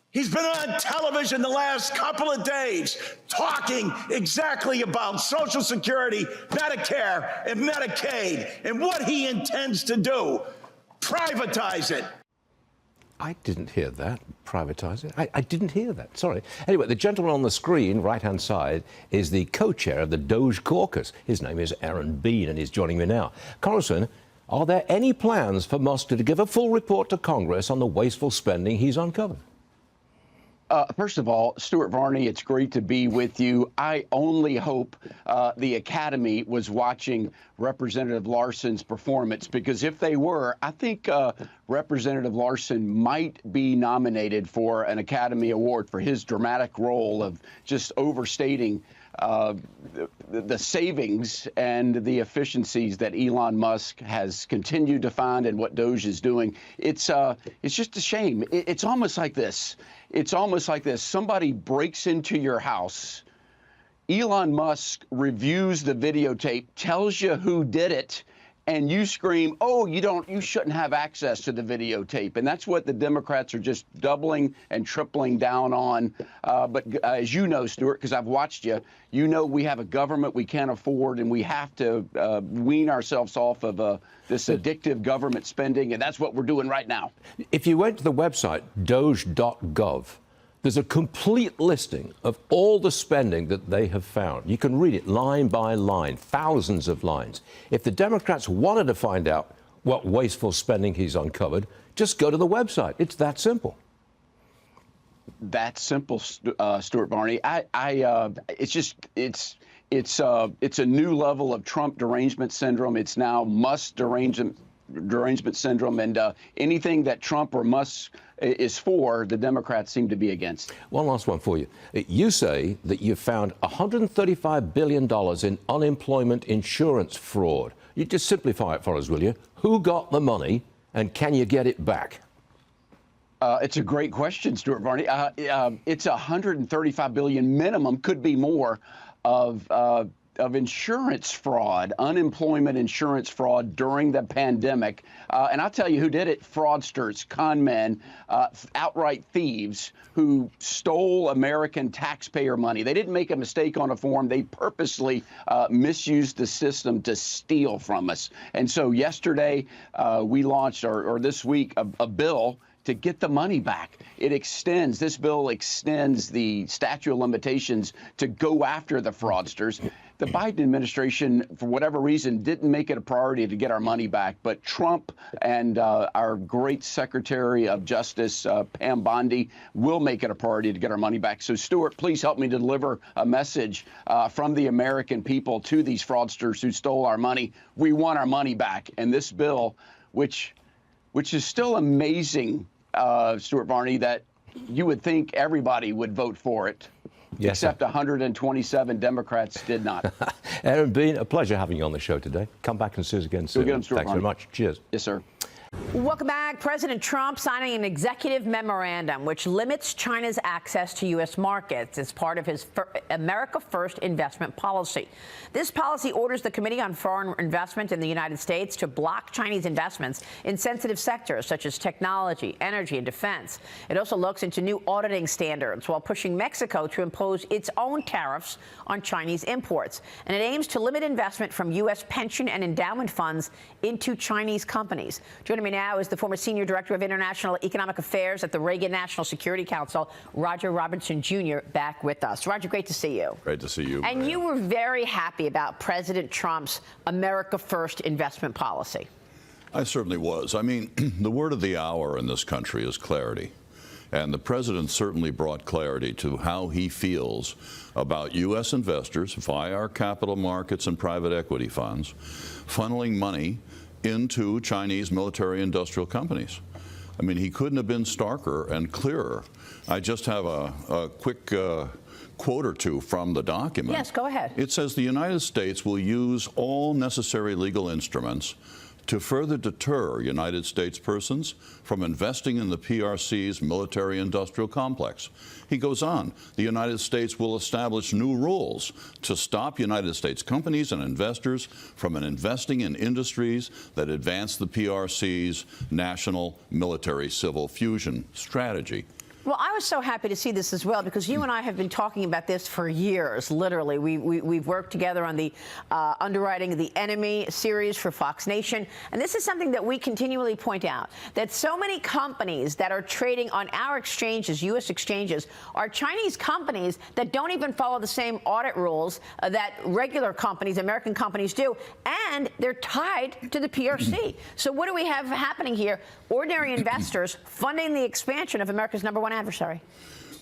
He's been on television the last couple of days talking exactly about Social Security, Medicare, and Medicaid, and what he intends to do. Privatize it. I didn't hear that. Privatize it. I didn't hear that. Sorry. Anyway, the gentleman on the screen, right-hand side, is the co-chair of the DOGE caucus. His name is Aaron Bean, and he's joining me now. Congressman, are there any plans for Musk to give a full report to Congress on the wasteful spending he's uncovered? First of all, Stuart Varney, it's great to be with you. I only hope the Academy was watching Representative Larson's performance, because if they were, I think Representative Larson might be nominated for an Academy Award for his dramatic role of just overstating the savings and the efficiencies that Elon Musk has continued to find and what DOGE is doing. It's just a shame. It's almost like this. It's almost like this. Somebody breaks into your house. Elon Musk reviews the videotape, tells you who did it, and you scream, "Oh, you shouldn't have access to the videotape." And that's what the Democrats are just doubling and tripling down on. But as you know, Stuart, because I've watched you, you know we have a government we can't afford, and we have to wean ourselves off of this addictive government spending, and that's what we're doing right now. If you went to the website, doge.gov, there's a complete listing of all the spending that they have found. You can read it line by line, thousands of lines. If the Democrats wanted to find out what wasteful spending he's uncovered, just go to the website. It's that simple. That simple, Stuart Varney. It's a new level of Trump derangement syndrome. It's now Musk derangement syndrome, and anything that Trump or Musk is for, the Democrats seem to be against. One last one for you. You say that you found $135 billion in unemployment insurance fraud. You just simplify it for us, will you? Who got the money, and can you get it back? It's a great question, Stuart Varney. It's $135 billion minimum, could be more, of insurance fraud, unemployment insurance fraud during the pandemic. And I'll tell you who did it: fraudsters, con men, outright thieves who stole American taxpayer money. They didn't make a mistake on a form. They purposely misused the system to steal from us. And so yesterday we launched, or this week, a bill to get the money back. This bill extends the statute of limitations to go after the fraudsters. The Biden administration, for whatever reason, didn't make it a priority to get our money back, but Trump and our great Secretary of Justice, Pam Bondi, will make it a priority to get our money back. So, Stuart, please help me deliver a message from the American people to these fraudsters who stole our money. We want our money back. And this bill, which is still amazing, Stuart Varney, that you would think everybody would vote for it. Yes, except 127 Democrats did not. Aaron Bean, a pleasure having you on the show today. Come back and see us again soon. Thanks very much. Cheers. Yes, sir. Welcome back. President Trump signing an executive memorandum which limits China's access to U.S. markets as part of his America First investment policy. This policy orders the Committee on Foreign Investment in the United States to block Chinese investments in sensitive sectors such as technology, energy, and defense. It also looks into new auditing standards while pushing Mexico to impose its own tariffs on Chinese imports. And it aims to limit investment from U.S. pension and endowment funds into Chinese companies. Joining me now is the former Senior Director of International Economic Affairs at the Reagan National Security Council, Roger Robinson Jr., back with us. Roger, great to see you. Great to see you. And you were very happy about President Trump's America First investment policy. I certainly was. I mean, the word of the hour in this country is clarity. And the president certainly brought clarity to how he feels about U.S. investors via our capital markets and private equity funds funneling money into Chinese military-industrial companies. I mean, he couldn't have been starker and clearer. I just have a quick quote or two from the document. Yes, go ahead. It says the United States will use all necessary legal instruments to further deter United States persons from investing in the PRC's military-industrial complex. He goes on, the United States will establish new rules to stop United States companies and investors from investing in industries that advance the PRC's national military-civil fusion strategy. Well, I was so happy to see this as well, because you and I have been talking about this for years, literally. We've worked together on the Underwriting the Enemy series for Fox Nation. And this is something that we continually point out, that so many companies that are trading on our exchanges, U.S. exchanges, are Chinese companies that don't even follow the same audit rules that regular companies, American companies do. And they're tied to the PRC. So what do we have happening here? Ordinary investors funding the expansion of America's #1 adversary.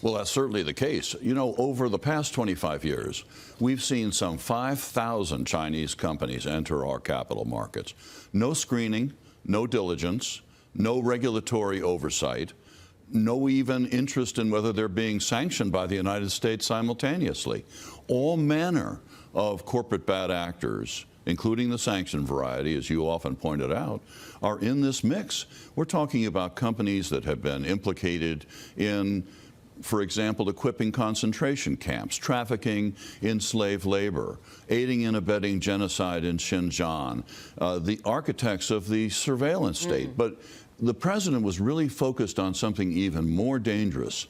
Well, that's certainly the case. You know, over the past 25 years, we've seen some 5,000 Chinese companies enter our capital markets. No screening, no diligence, no regulatory oversight. no even interest in whether they're being sanctioned by the United States simultaneously. All manner of corporate bad actors, including the sanction variety, as you often pointed out, are in this mix. We're talking about companies that have been implicated in, for example, equipping concentration camps, trafficking in slave labor, aiding and abetting genocide in Xinjiang, the architects of the surveillance state. But the president was really focused on something even more dangerous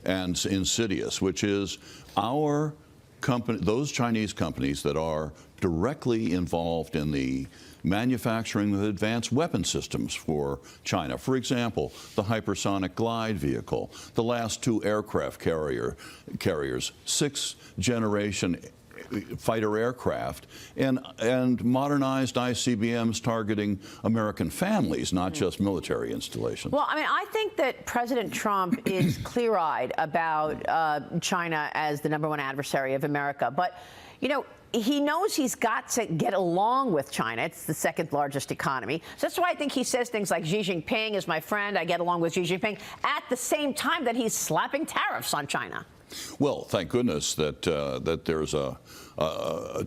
and insidious, which is our company, those Chinese companies that are directly involved in the manufacturing of advanced weapon systems for China. For example, the hypersonic glide vehicle, the last 2 aircraft carriers, 6th-generation fighter aircraft, and modernized ICBMs targeting American families, not just military installations. Well, I mean, I think that President Trump is clear-eyed about China as the #1 adversary of America. But, you know, he knows he's got to get along with China. It's the 2nd largest economy. So that's why I think he says things like Xi Jinping is my friend, I get along with Xi Jinping, at the same time that he's slapping tariffs on China. Well, thank goodness that that there's a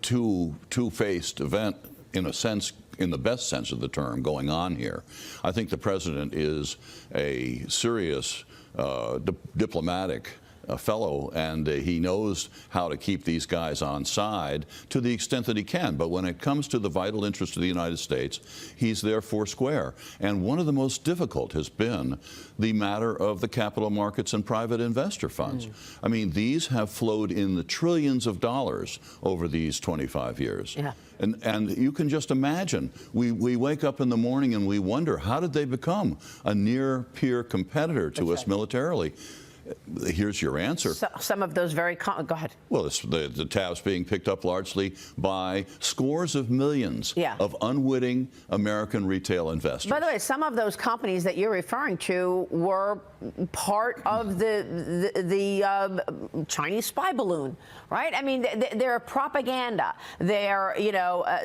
two-faced event, in a sense, in the best sense of the term, going on here. I think the president is a serious diplomatic fellow, and he knows how to keep these guys on side to the extent that he can. But when it comes to the vital interest of the United States, he's there four square. And one of the most difficult has been the matter of the capital markets and private investor funds. I mean, these have flowed in the trillions of dollars over these 25 years. Yeah. And you can just imagine, we wake up in the morning and we wonder, how did they become a near-peer competitor to us militarily? Here's your answer. So, some of those very go ahead. Well, the tab's being picked up largely by scores of millions of unwitting American retail investors. By the way, some of those companies that you're referring to were part of the Chinese spy balloon, right? I mean, they're propaganda, they're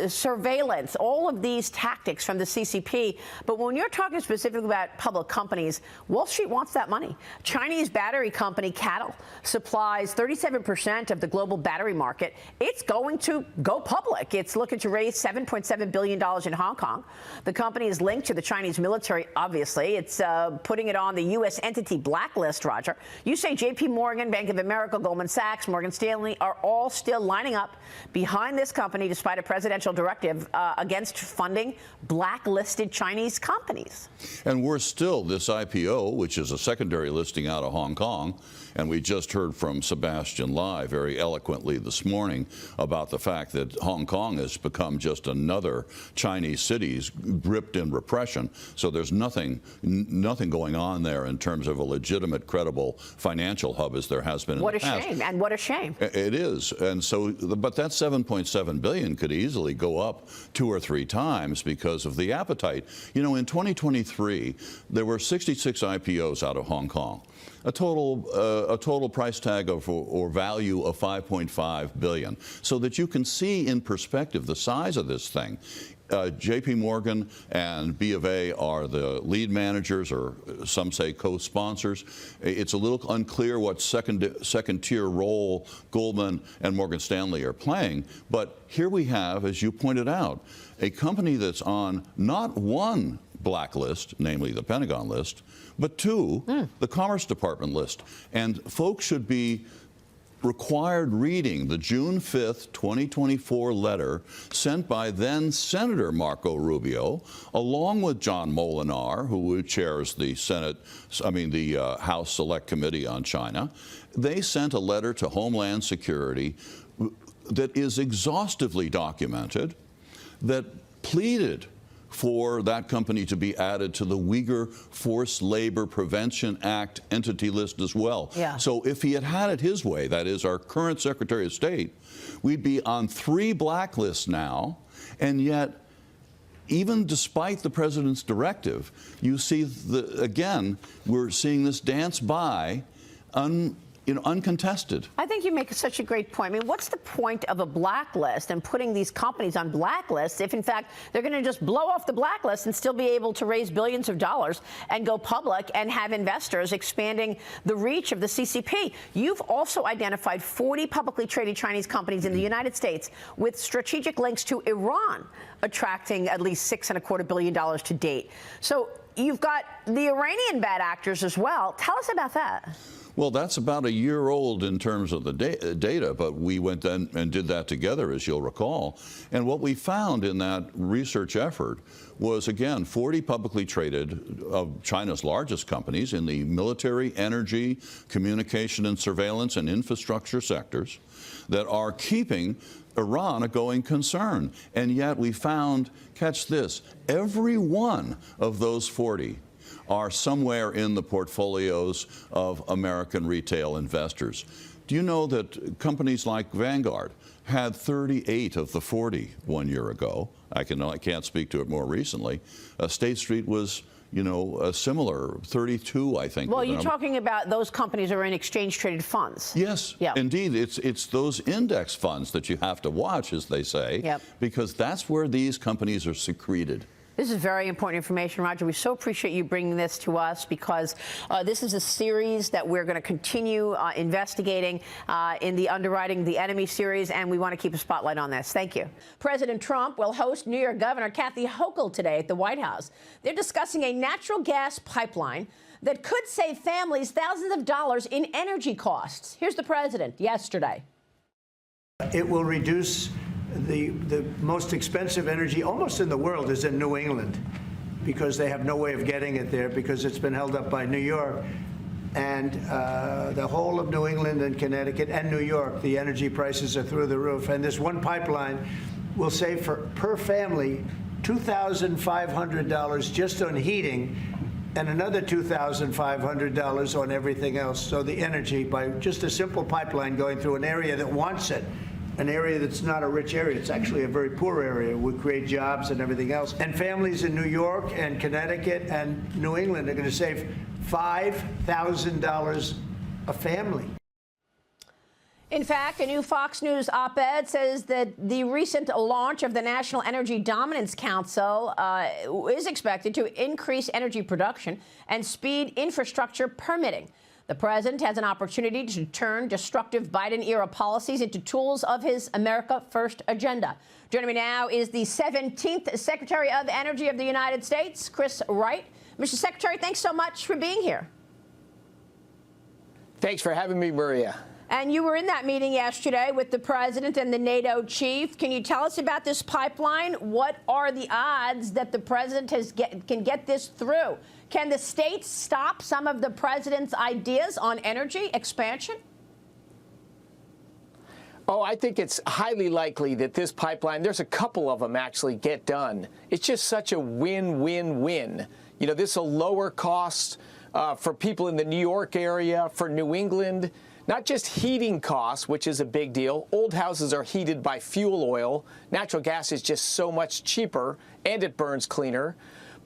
surveillance, all of these tactics from the CCP. But when you're talking specifically about public companies, Wall Street wants that money. Chinese battery company Cattle supplies 37% of the global battery market. It's going to go public. It's looking to raise $7.7 billion in Hong Kong. The company is linked to the Chinese military, obviously. It's putting it on the U.S. entity blacklist, Roger. You say J.P. Morgan, Bank of America, Goldman Sachs, Morgan Stanley are all still lining up behind this company despite a presidential directive against funding blacklisted Chinese companies. And we're still, this IPO, which is a secondary listing out of Hong Kong, and we just heard from Sebastian Lai very eloquently this morning about the fact that Hong Kong has become just another Chinese city gripped in repression. So there's nothing going on there in terms of a legitimate, credible financial hub as there has been in the past. What a shame, and what a shame. It is. And so, but that $7.7 billion could easily go up 2 or 3 times because of the appetite. You know, in 2023, there were 66 IPOs out of Hong Kong. A total price tag of or value of $5.5 billion, so that you can see in perspective the size of this thing. J.P. Morgan and B of A are the lead managers, or some say co-sponsors. It's a little unclear what second-tier role Goldman and Morgan Stanley are playing. But here we have, as you pointed out, a company that's on not one blacklist, namely the Pentagon list, but 2, the Commerce Department list. And folks should be required reading the June 5th, 2024 letter sent by then Senator Marco Rubio, along with John Molinar, who chairs the House Select Committee on China. They sent a letter to Homeland Security that is exhaustively documented, that pleaded for that company to be added to the Uyghur Forced Labor Prevention Act entity list as well. Yeah. So if he had had it his way, that is our current Secretary of State, we'd be on 3 blacklists now, and yet even despite the president's directive, you see, again, we're seeing this dance by uncontested. I think you make such a great point. I mean, what's the point of a blacklist and putting these companies on blacklists if, in fact, they're going to just blow off the blacklist and still be able to raise billions of dollars and go public and have investors expanding the reach of the CCP? You've also identified 40 publicly traded Chinese companies in the United States with strategic links to Iran, attracting at least $6.25 billion to date. So you've got the Iranian bad actors as well. Tell us about that. Well, that's about a year old in terms of the data, but we went then and did that together, as you'll recall. And what we found in that research effort was, again, 40 publicly traded of China's largest companies in the military, energy, communication and surveillance and infrastructure sectors that are keeping Iran a going concern. And yet we found, catch this, every one of those 40 are somewhere in the portfolios of American retail investors. Do you know that companies like Vanguard had 38 of the 40 1 year ago? I can't speak to it more recently. State Street was, a similar 32, I think. Well, you're talking about those companies are in exchange-traded funds. Yes, yeah. Indeed. It's those index funds that you have to watch, as they say, because that's where these companies are secreted. This is very important information, Roger. We so appreciate you bringing this to us because this is a series that we're going to continue investigating in the Underwriting the Enemy series, and we want to keep a spotlight on this. Thank you. President Trump will host New York Governor Kathy Hochul today at the White House. They're discussing a natural gas pipeline that could save families thousands of dollars in energy costs. Here's the president yesterday. It will reduce the most expensive energy almost in the world is in New England because they have no way of getting it there because it's been held up by New York. And the whole of New England and Connecticut and New York, the energy prices are through the roof. And this one pipeline will save per family $2,500 just on heating and another $2,500 on everything else. So the energy, by just a simple pipeline going through an area that wants it, an area that's not a rich area. It's actually a very poor area. We create jobs and everything else. And families in New York and Connecticut and New England are going to save $5,000 a family. In fact, a new Fox News op-ed says that the recent launch of the National Energy Dominance Council is expected to increase energy production and speed infrastructure permitting. The president has an opportunity to turn destructive Biden-era policies into tools of his America First agenda. Joining me now is the 17th Secretary of Energy of the United States, Chris Wright. Mr. Secretary, thanks so much for being here. Thanks for having me, Maria. And you were in that meeting yesterday with the president and the NATO chief. Can you tell us about this pipeline? What are the odds that the president can get this through? Can the states stop some of the president's ideas on energy expansion? Oh, I think it's highly likely that this pipeline, there's a couple of them actually get done. It's just such a win-win-win. This will lower costs for people in the New York area, for New England. Not just heating costs, which is a big deal. Old houses are heated by fuel oil. Natural gas is just so much cheaper, and it burns cleaner.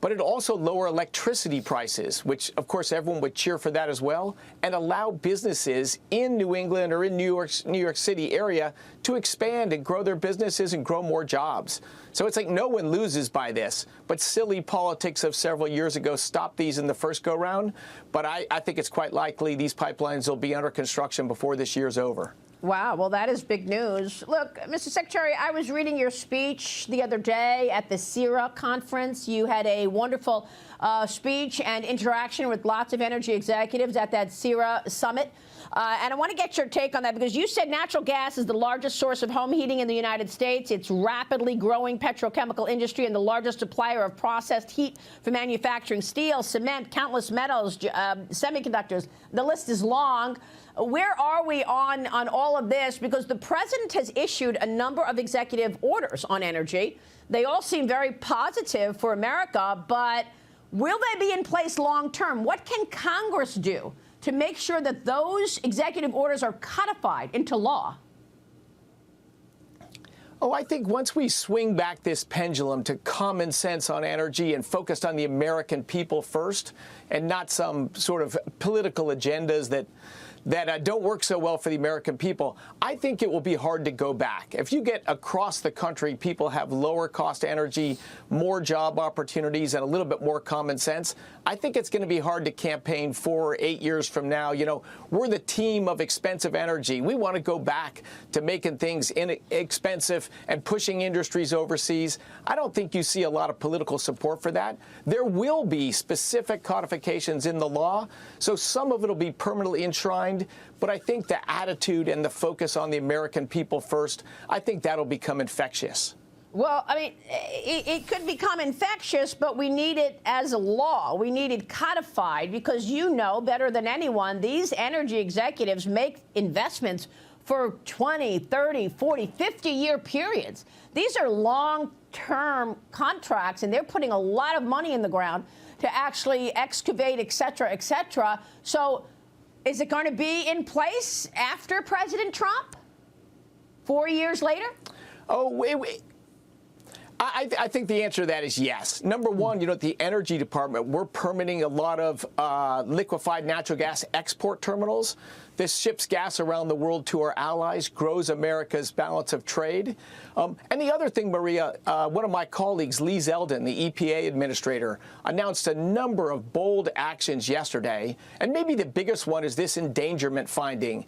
But it also lower electricity prices, which, of course, everyone would cheer for that as well, and allow businesses in New England or in New York City area to expand and grow their businesses and grow more jobs. So it's like no one loses by this. But silly politics of several years ago stopped these in the first go-round. But I think it's quite likely these pipelines will be under construction before this year's over. Wow, well, that is big news. Look, Mr. Secretary, I was reading your speech the other day at the CERA conference. You had a wonderful speech and interaction with lots of energy executives at that CERA summit. And I want to get your take on that because you said natural gas is the largest source of home heating in the United States. It's rapidly growing petrochemical industry and the largest supplier of processed heat for manufacturing steel, cement, countless metals, semiconductors. The list is long. Where are we on all of this? Because the president has issued a number of executive orders on energy. They all seem very positive for America, but will they be in place long term? What can Congress do to make sure that those executive orders are codified into law? Oh, I think once we swing back this pendulum to common sense on energy and focused on the American people first and not some sort of political agendas that that don't work so well for the American people, I think it will be hard to go back. If you get across the country, people have lower cost energy, more job opportunities, and a little bit more common sense, I think it's going to be hard to campaign 4 or 8 years from now. You know, we're the team of expensive energy. We want to go back to making things inexpensive and pushing industries overseas. I don't think you see a lot of political support for that. There will be specific codifications in the law, so some of it will be permanently enshrined. But I think the attitude and the focus on the American people first, I think that'll become infectious. Well, I mean, it could become infectious, but we need it as a law. We need it codified because you know better than anyone, these energy executives make investments for 20, 30, 40, 50-year periods. These are long-term contracts, and they're putting a lot of money in the ground to actually excavate, et cetera, et cetera. So is it going to be in place after President Trump? 4 years later? Oh, I think the answer to that is yes. Number one, you know, at the Energy Department, we're permitting a lot of liquefied natural gas export terminals. This ships gas around the world to our allies, grows America's balance of trade. And the other thing, Maria, one of my colleagues, Lee Zeldin, the EPA administrator, announced a number of bold actions yesterday. And maybe the biggest one is this endangerment finding.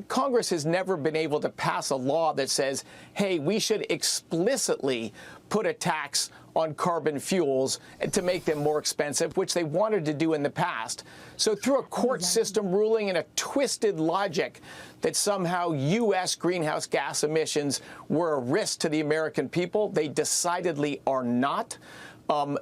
Congress has never been able to pass a law that says, hey, we should explicitly put a tax on carbon fuels to make them more expensive, which they wanted to do in the past. So through a court system ruling and a twisted logic that somehow U.S. greenhouse gas emissions were a risk to the American people, they decidedly are not.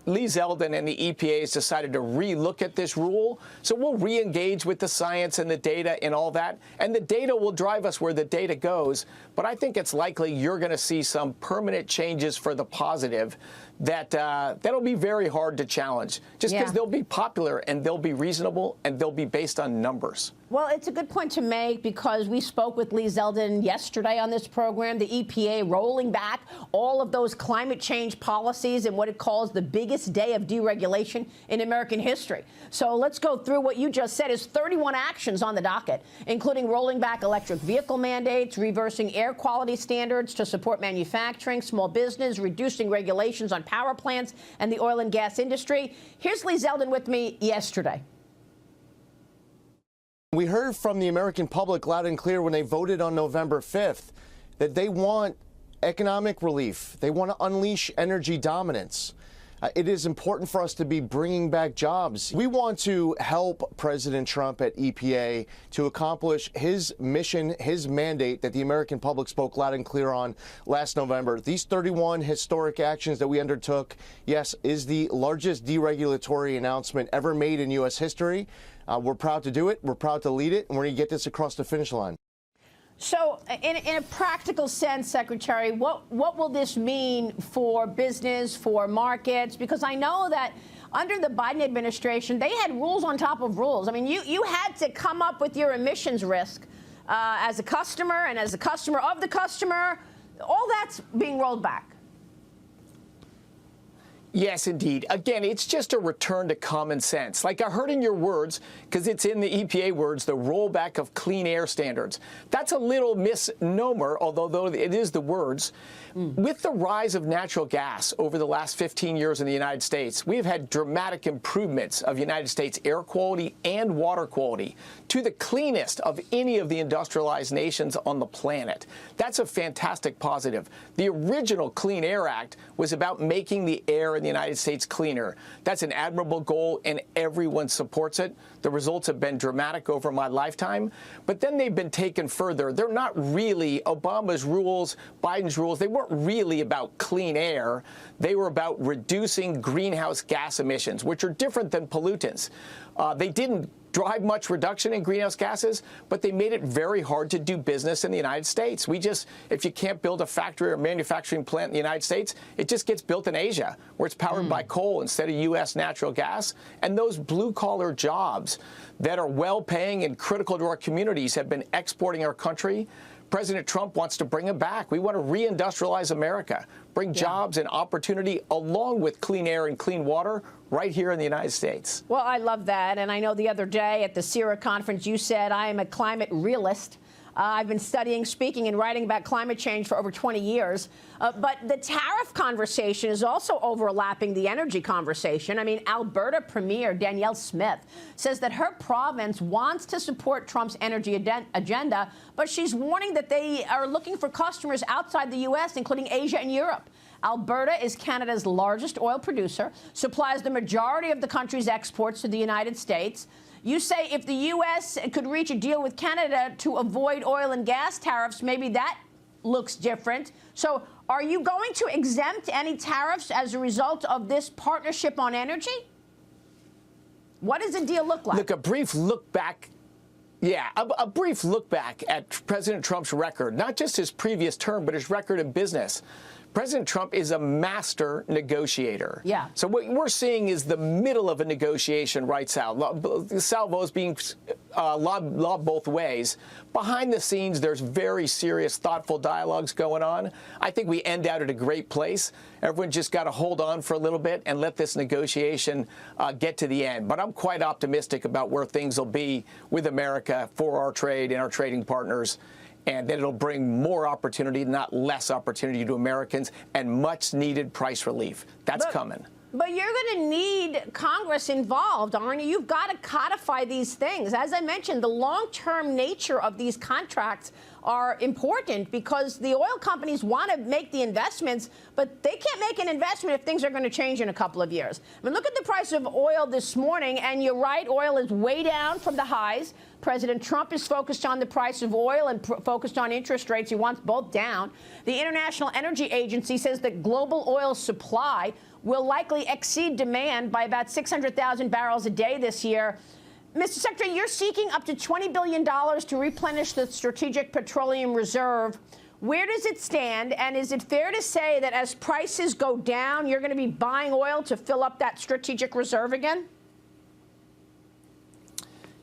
Lee Zeldin and the EPA has decided to re-look at this rule. So we'll re-engage with the science and the data and all that. And the data will drive us where the data goes. But I think it's likely you're going to see some permanent changes for the positive that'll be very hard to challenge, just because they'll be popular and they'll be reasonable and they'll be based on numbers. Well, it's a good point to make because we spoke with Lee Zeldin yesterday on this program, the EPA rolling back all of those climate change policies and what it calls the biggest day of deregulation in American history. So let's go through what you just said is 31 actions on the docket, including rolling back electric vehicle mandates, reversing air quality standards to support manufacturing, small business, reducing regulations on power plants and the oil and gas industry. Here's Lee Zeldin with me yesterday. We heard from the American public loud and clear when they voted on November 5th that they want economic relief. They want to unleash energy dominance. It is important for us to be bringing back jobs. We want to help President Trump at EPA to accomplish his mission, his mandate that the American public spoke loud and clear on last November. These 31 historic actions that we undertook, yes, is the largest deregulatory announcement ever made in U.S. history. We're proud to do it. We're proud to lead it, and we're going to get this across the finish line. So in a practical sense, Secretary, what will this mean for business, for markets? Because I know that under the Biden administration, they had rules on top of rules. I mean, you had to come up with your emissions risk as a customer and as a customer of the customer. All that's being rolled back. Yes, indeed. Again, it's just a return to common sense. Like I heard in your words, because it's in the EPA words, the rollback of clean air standards. That's a little misnomer, although it is the words. With the rise of natural gas over the last 15 years in the United States, we have had dramatic improvements of United States air quality and water quality to the cleanest of any of the industrialized nations on the planet. That's a fantastic positive. The original Clean Air Act was about making the air in the United States cleaner. That's an admirable goal, and everyone supports it. The results have been dramatic over my lifetime, but then they've been taken further. They're not really Obama's rules, Biden's rules. They weren't really about clean air. They were about reducing greenhouse gas emissions, which are different than pollutants. They didn't drive much reduction in greenhouse gases, but they made it very hard to do business in the United States. If you can't build a factory or manufacturing plant in the United States, it just gets built in Asia, where it's powered by coal instead of U.S. natural gas. And those blue-collar jobs that are well-paying and critical to our communities have been exporting our country. President Trump wants to bring them back. We want to reindustrialize America, bring jobs and opportunity along with clean air and clean water right here in the United States. Well, I love that. And I know the other day at the CIRA conference, you said, I am a climate realist. I've been studying, speaking, and writing about climate change for over 20 years. But the tariff conversation is also overlapping the energy conversation. I mean, Alberta Premier Danielle Smith says that her province wants to support Trump's energy agenda, but she's warning that they are looking for customers outside the U.S., including Asia and Europe. Alberta is Canada's largest oil producer, supplies the majority of the country's exports to the United States. You say if the U.S. could reach a deal with Canada to avoid oil and gas tariffs, maybe that looks different. So are you going to exempt any tariffs as a result of this partnership on energy? What does the deal look like? Look, a brief look back. Yeah, a brief look back at President Trump's record, not just his previous term, but his record in business. President Trump is a master negotiator. Yeah. So what we're seeing is the middle of a negotiation right salvos being lobbed both ways. Behind the scenes, there's very serious, thoughtful dialogues going on. I think we end out at a great place. Everyone just got to hold on for a little bit and let this negotiation get to the end. But I'm quite optimistic about where things will be with America for our trade and our trading partners. And then it'll bring more opportunity, not less opportunity to Americans, and much needed price relief. That's coming. But you're going to need Congress involved, aren't you? You've got to codify these things. As I mentioned, the long-term nature of these contracts are important because the oil companies want to make the investments, but they can't make an investment if things are going to change in a couple of years. I mean, look at the price of oil this morning, and you're right, oil is way down from the highs. President Trump is focused on the price of oil and focused on interest rates. He wants both down. The International Energy Agency says that global oil supply will likely exceed demand by about 600,000 barrels a day this year. Mr. Secretary, you're seeking up to $20 billion to replenish the Strategic Petroleum Reserve. Where does it stand? And is it fair to say that as prices go down, you're going to be buying oil to fill up that strategic reserve again?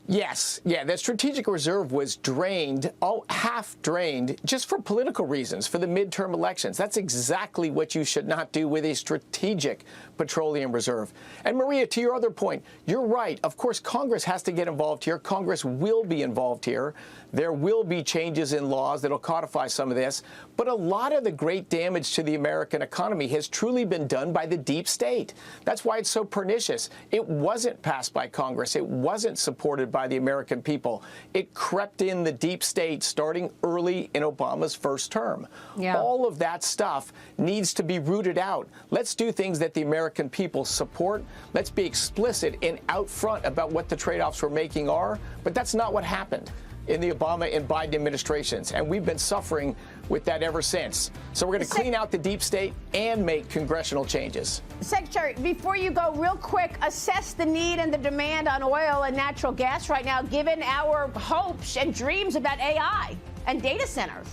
Yes. Yeah, the strategic reserve was drained, half drained, just for political reasons, for the midterm elections. That's exactly what you should not do with a strategic petroleum reserve. And Maria, to your other point, you're right. Of course, Congress has to get involved here. Congress will be involved here. There will be changes in laws that will codify some of this. But a lot of the great damage to the American economy has truly been done by the deep state. That's why it's so pernicious. It wasn't passed by Congress. It wasn't supported by the American people. It crept in the deep state starting early in Obama's first term. Yeah. All of that stuff needs to be rooted out. Let's do things that the American people support. Let's be explicit and out front about what the trade-offs we're making are. But that's not what happened in the Obama and Biden administrations. And we've been suffering with that ever since. So we're going to clean out the deep state and make congressional changes. Secretary, before you go, real quick, assess the need and the demand on oil and natural gas right now, given our hopes and dreams about AI and data centers.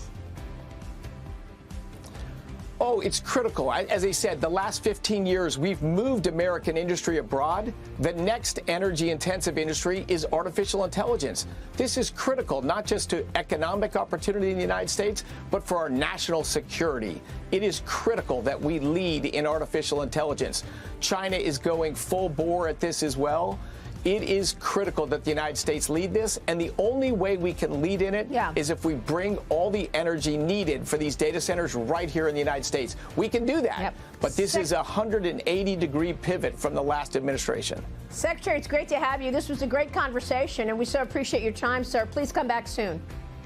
Oh, it's critical. As I said, the last 15 years, we've moved American industry abroad. The next energy-intensive industry is artificial intelligence. This is critical, not just to economic opportunity in the United States, but for our national security. It is critical that we lead in artificial intelligence. China is going full bore at this as well. It is critical that the United States lead this, and the only way we can lead in it is if we bring all the energy needed for these data centers right here in the United States. We can do that, but this is a 180-degree pivot from the last administration. Secretary, it's great to have you. This was a great conversation, and we so appreciate your time, sir. Please come back soon.